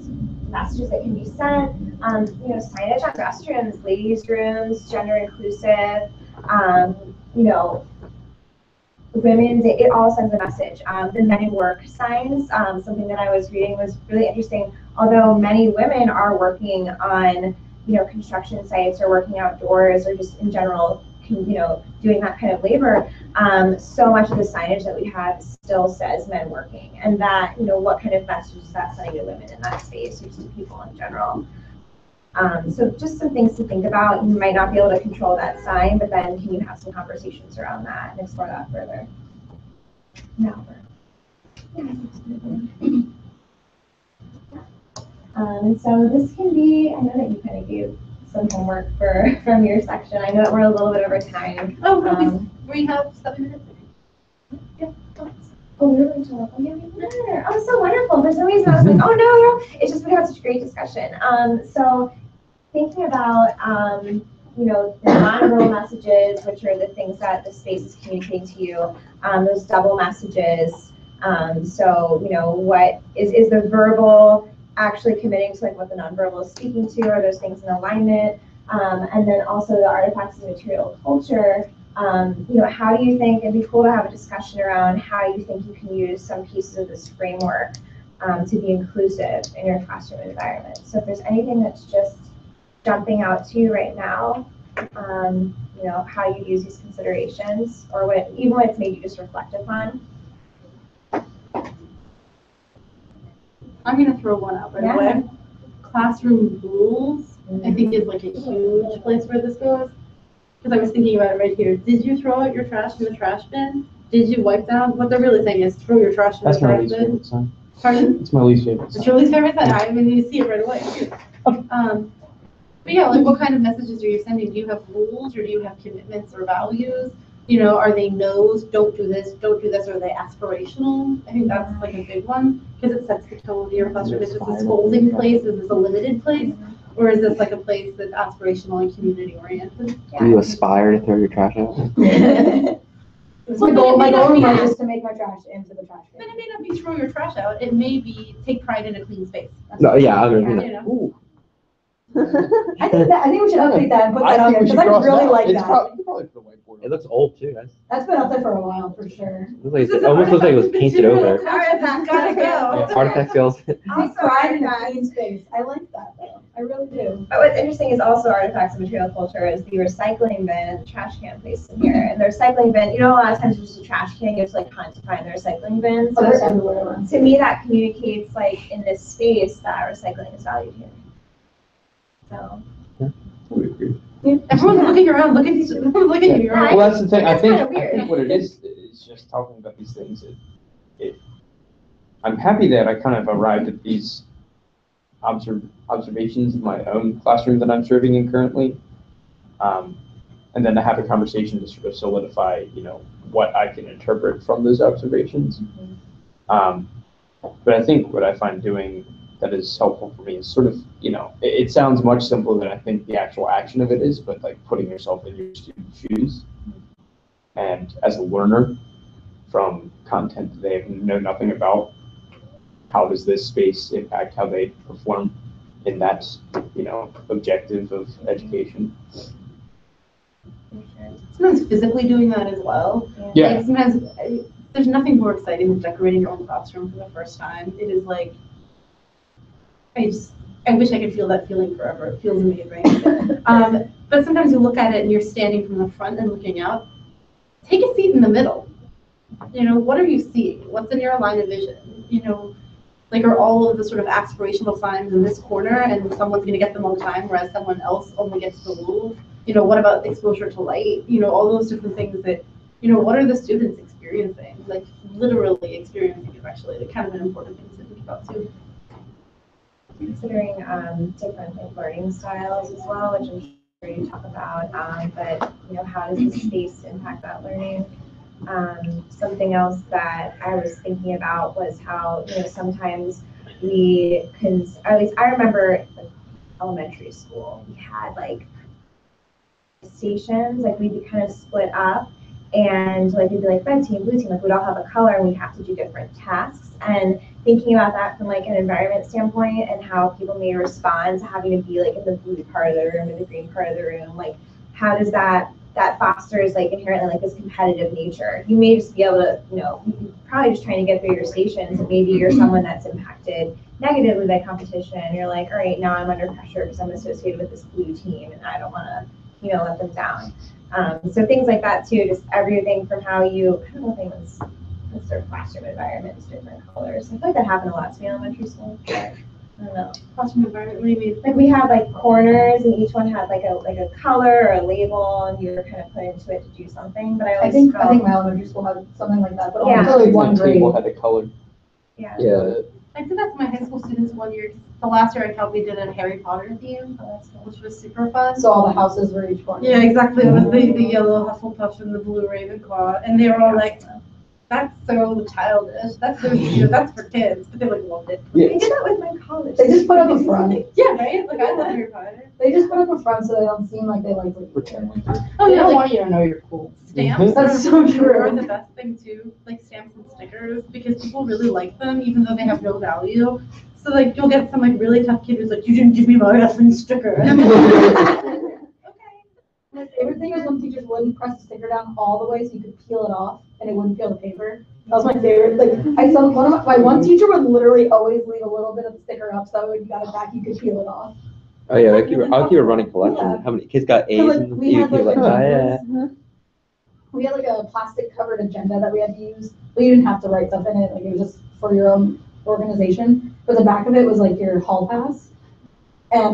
messages that can be sent, signage on restrooms, ladies' rooms, gender inclusive, Women's Day, it all sends a message. The Men in Work signs, something that I was reading was really interesting. Although many women are working on, construction sites or working outdoors or just in general, doing that kind of labor, so much of the signage that we have still says men working. And that, what kind of message is that sending to women in that space or just to people in general? So just some things to think about. You might not be able to control that sign, but then can you have some conversations around that and explore that further? No. So this can be, I know that you kind of gave some homework from your section. I know that we're a little bit over time. Oh, we have 7 minutes. Yeah. Oh, we were going to look. Oh, so wonderful. For some reason I was like, oh no. It's just we had such a great discussion. So thinking about, the nonverbal messages, which are the things that the space is communicating to you, those double messages. So, what is the verbal actually committing to like what the nonverbal is speaking to? Are those things in alignment? And then also the artifacts of material culture. How do you think, it'd be cool to have a discussion around how you think you can use some pieces of this framework to be inclusive in your classroom environment. So if there's anything that's just jumping out to you right now, how you use these considerations, or even what it's made you just reflect upon. I'm going to throw one out right away. Classroom rules, I think, is like a huge place where this goes. Because I was thinking about it right here. Did you throw out your trash in the trash bin? Did you wipe down? What they're really saying is throw your trash in the trash bin. Pardon? It's my least favorite sign. It's your least favorite sign? I mean, you see it right away. But yeah, like what kind of messages are you sending? Do you have rules, or do you have commitments or values? Are they no's, don't do this, or are they aspirational? I think that's like a big one, because it sets the tone of your classroom. Is this a scolding place? Is this a limited place? Or is this like a place that's aspirational and community oriented? Do you aspire to throw your trash out? My goal in life is to make my trash into the trash bin. Then it may not be throw your trash out. It may be take pride in a clean space. No, yeah, I mean, Ooh. I think we should update that and put that on there, because I really like that. Probably for the whiteboard. it looks old too. That's been up there for a while, for sure. It almost looks like it was painted over. Artifacts gotta go. Artifact skills. Also Pride in a artifacts. clean space. I like that though. I really do. But what's interesting is also artifacts of material culture is the recycling bin and the trash can placed in here. And the recycling bin, a lot of times it's just a trash can, you have to like hunt to find the recycling bin. Oh, they're So everywhere. to me, that communicates like in this space that recycling is valued here. So. Everyone's looking around. Look at you. Look at you. Well, that's the thing. I It's think kinda weird. what it is just talking about these things. I'm happy that I kind of arrived at these observations in my own classroom that I'm serving in currently, and then to have a conversation to sort of solidify, what I can interpret from those observations. But I think what I find doing that is helpful for me is sort of, it sounds much simpler than I think the actual action of it is, but like putting yourself in your student's shoes. And as a learner from content that they know nothing about, how does this space impact how they perform in that, objective of education? Sometimes physically doing that as well. Yeah. Like sometimes there's nothing more exciting than decorating your own classroom for the first time. It is like, I wish I could feel that feeling forever. It feels amazing. But sometimes you look at it and you're standing from the front and looking out. Take a seat in the middle. What are you seeing? What's in your line of vision? Like are all of the sort of aspirational signs in this corner and someone's going to get them on time, whereas someone else only gets the rule? What about exposure to light? All those different things that what are the students experiencing? Like literally experiencing it actually, like kind of an important thing to think about too. Considering different like learning styles as well, which I'm sure you talk about, but how does the space impact that learning? Something else that I was thinking about was how sometimes we can, at least I remember like elementary school, we had like stations, like we'd be kind of split up, and like we'd be like red team, blue team, like we'd all have a color and we'd have to do different tasks. And thinking about that from like an environment standpoint and how people may respond to having to be like in the blue part of the room or the green part of the room, like how does that fosters like inherently like this competitive nature. You may just be able to, you're probably just trying to get through your stations, and maybe you're someone that's impacted negatively by competition. You're like, all right, now I'm under pressure because I'm associated with this blue team and I don't want to let them down. So things like that too, just everything from how you, I don't know if anyone's sort of classroom environments, different colors. I feel like that happened a lot to me in elementary school. But I don't know. Classroom environment, what do you mean? Like we had like corners and each one had like a color or a label and you were kind of put into it to do something. But I think felt, my elementary school had something like that, but Yeah. only one grade. Table had a color. yeah. Yeah. I did that to my high school students one year. The last year I helped, we did a Harry Potter theme, which was super fun. So all the houses were each corner. Yeah, exactly. It was the yellow Hufflepuff and the blue Ravenclaw, and they were all like, "That's so childish. That's so cute. That's for kids." But they like loved it. Yeah. I did that with my college. They just put up a front. Yeah, right. Like I love Harry Potter. They just put up a front so they don't seem like they like Pretend. Oh They yeah, don't like want you to know you're cool. stamps. That's so true. Are the best thing too. Like stamps and stickers, because people really like them, even though they have no value. So like you'll get some like really tough kid who's like, "You didn't give me my effing sticker." And I'm like, okay. My favorite thing is when teachers wouldn't press the sticker down all the way so you could peel it off and it wouldn't peel the paper. That was my favorite. Like I saw my one teacher would literally always leave a little bit of the sticker up so when you got it back you could peel it off. Oh yeah, like I like you were running collection. Yeah. How many kids got A's? like, And we had, you like, like, oh yeah. We had like a plastic covered agenda that we had to use, but you didn't have to write stuff in it. Like it was just for your own organization. But the back of it was like your hall pass. And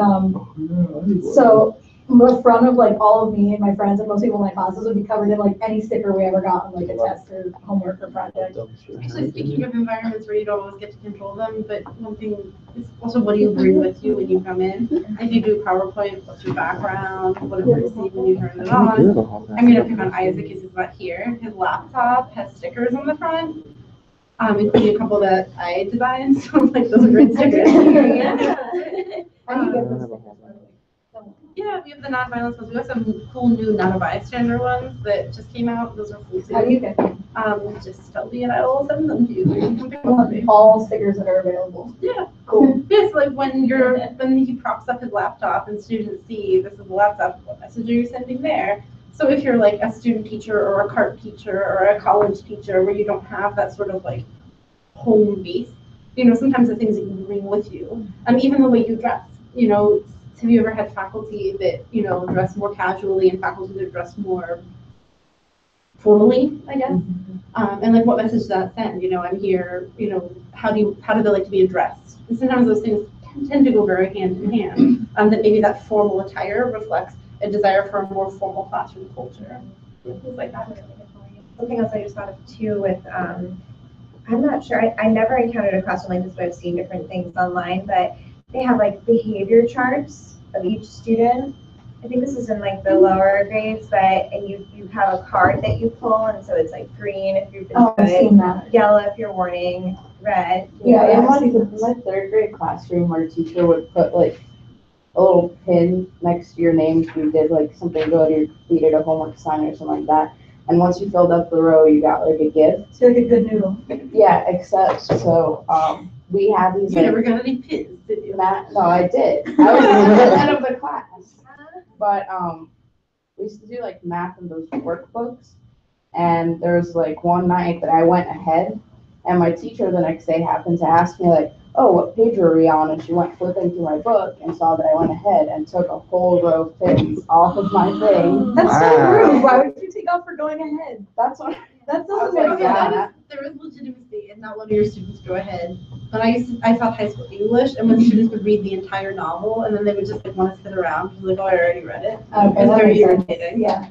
so the front of like all of me and my friends and most people in my classes would be covered in like any sticker we ever got on like a test or homework or project. Actually, speaking of environments where you don't always get to control them, but one thing is also what do you bring with you when you come in? If you do PowerPoint, what's your background? What do you see when you turn it on? I'm gonna pick on Isaac because he's not here. His laptop has stickers on the front, including a couple that I designed. So like those are great stickers. How do you get this? Yeah, we have the non-violence ones. We have some cool new not a bystander ones that just came out. Those are cool too. How do you get them? Just tell me and I will send them to you. You can pick them up with me. All stickers that are available. Yeah. Cool. Yes, like when he props up his laptop and students see this is the laptop, what message are you sending there? So if you're like a student teacher or a CART teacher or a college teacher where you don't have that sort of like home base, sometimes the things that you bring with you, even the way you dress, have you ever had faculty that, dress more casually and faculty that dress more formally, I guess? And like what message does that send? I'm here, how do they like to be addressed? And sometimes those things tend to go very hand in hand. That maybe that formal attire reflects a desire for a more formal classroom culture. Things like that. Something else I just thought of too with, I'm not sure, I never encountered a classroom like this, but I've seen different things online, but they have like behavior charts of each student. I think this is in like the lower grades, and you have a card that you pull, and so it's like green if you've been I've seen that. yellow if you're warning, red. Yeah, in my third grade classroom, our teacher would put like a little pin next to your name if you did like something good or you completed a homework assignment or something like that. And once you filled up the row, you got like a gift. It's like a good noodle. Yeah, except so we had these. You never got any pins, did you? No, I did. I was the head of the class. But we used to do like math in those workbooks. And there was like one night that I went ahead, and my teacher the next day happened to ask me like, "Oh, what page are we on?" And she went flipping through my book and saw that I went ahead and took a whole row of pins off of my thing. That's so rude. Why would you take off for going ahead? That's what. That I was doesn't make like, sense. There is legitimacy in not letting your students go ahead. But I taught high school English, and when students would read the entire novel, and then they would just like want to sit around, because like, oh, I already read it. Okay, It's that very makes sense. irritating. Yeah.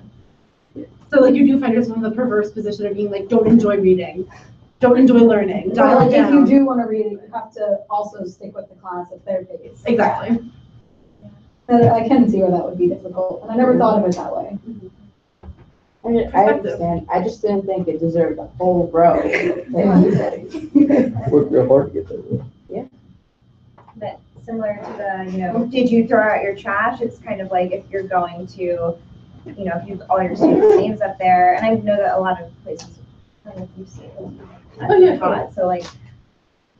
So like you do find yourself in the perverse position of being like, don't enjoy reading, don't enjoy learning, But dial like, it if you down. do want to read it, you have to also stick with the class at their pace. Exactly. And I can see where that would be difficult, and I never thought of it that way. I mean, I understand. I just didn't think it deserved a whole row. Worked real hard to get there. But similar to the, you know, did you throw out your trash? It's kind of like if you're going to, you know, if you've all your students' names up there, and I know that a lot of places, I don't know if you've seen it. Yeah. So like,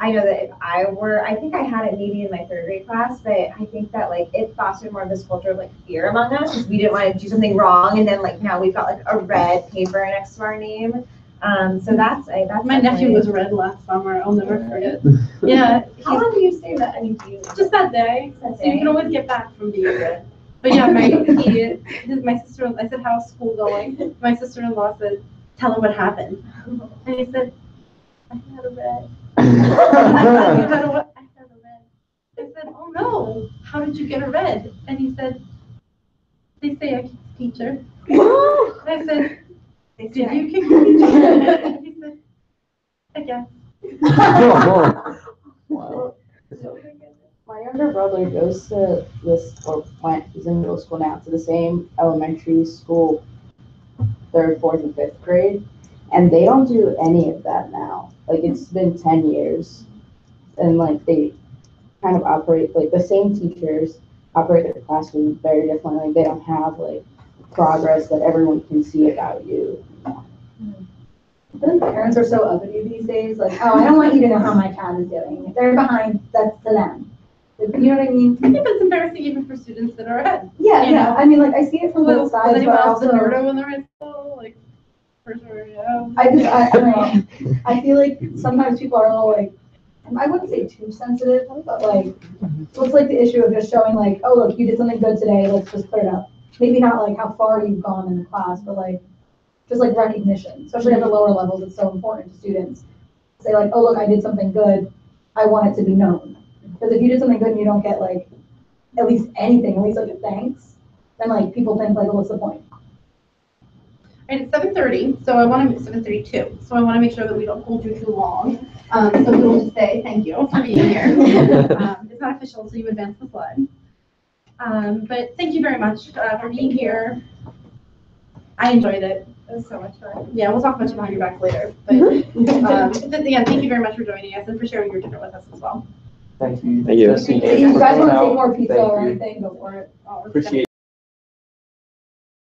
I know that if I were, I think I had it maybe in my third grade class, but I think that like it fostered more of this culture of like fear among us because we didn't want to do something wrong, and then like now we've got like a red paper next to our name. So that's My nephew was red last summer. I'll never forget. Yeah. How long do you stay that? I mean, do you Just that day. That So you day? can always get back from being red. But yeah, my sister, I said, how's school going? My sister-in-law said, tell her what happened. And he said, I had a red. I had a what? I had a red. I said, oh no, how did you get a red? And he said, they say I kicked the teacher. I said, did you kick the teacher? He said, I guess. Wow. My younger brother goes to he's in middle school now, to the same elementary school, 3rd, 4th, and 5th grade. And they don't do any of that now. Like, it's been 10 years. And, like, they kind of operate, like, the same teachers operate their classroom very differently. They don't have, like, progress that everyone can see about you. I feel like parents are so uppity these days, like, oh, I don't want you to know how my child is doing. If they're behind, that's to them. Like, you know what I mean? I think that's embarrassing even for students that are ahead. Yeah, You yeah. know? I mean, like, I see it from both Was sides, anyone but else the also, nerdo in the high school? Like, for sure, yeah. I don't know. I feel like sometimes people are a little like, I wouldn't say too sensitive, but like, so it's like the issue of just showing like, oh, look, you did something good today, let's just clear it up. Maybe not like how far you've gone in the class, but like, just like recognition, especially at the lower levels, it's so important to students. Say like, oh, look, I did something good, I want it to be known. Because if you did something good and you don't get like, at least anything, at least like a thanks, then like people think like, well, what's the point? And it's 7:30, so I want to 7:32. So I want to make sure that we don't hold you too long. So we will just say thank you for being here. It's not official, so you advance the slide. But thank you very much for being here. I enjoyed it. It was so much fun. Yeah, we'll talk about you behind your back later. But again, thank you very much for joining us and for sharing your dinner with us as well. Thank you. Thank you. Jesse, If you guys want to take more Thank pizza or you. anything, go for it. Oh, it's Appreciate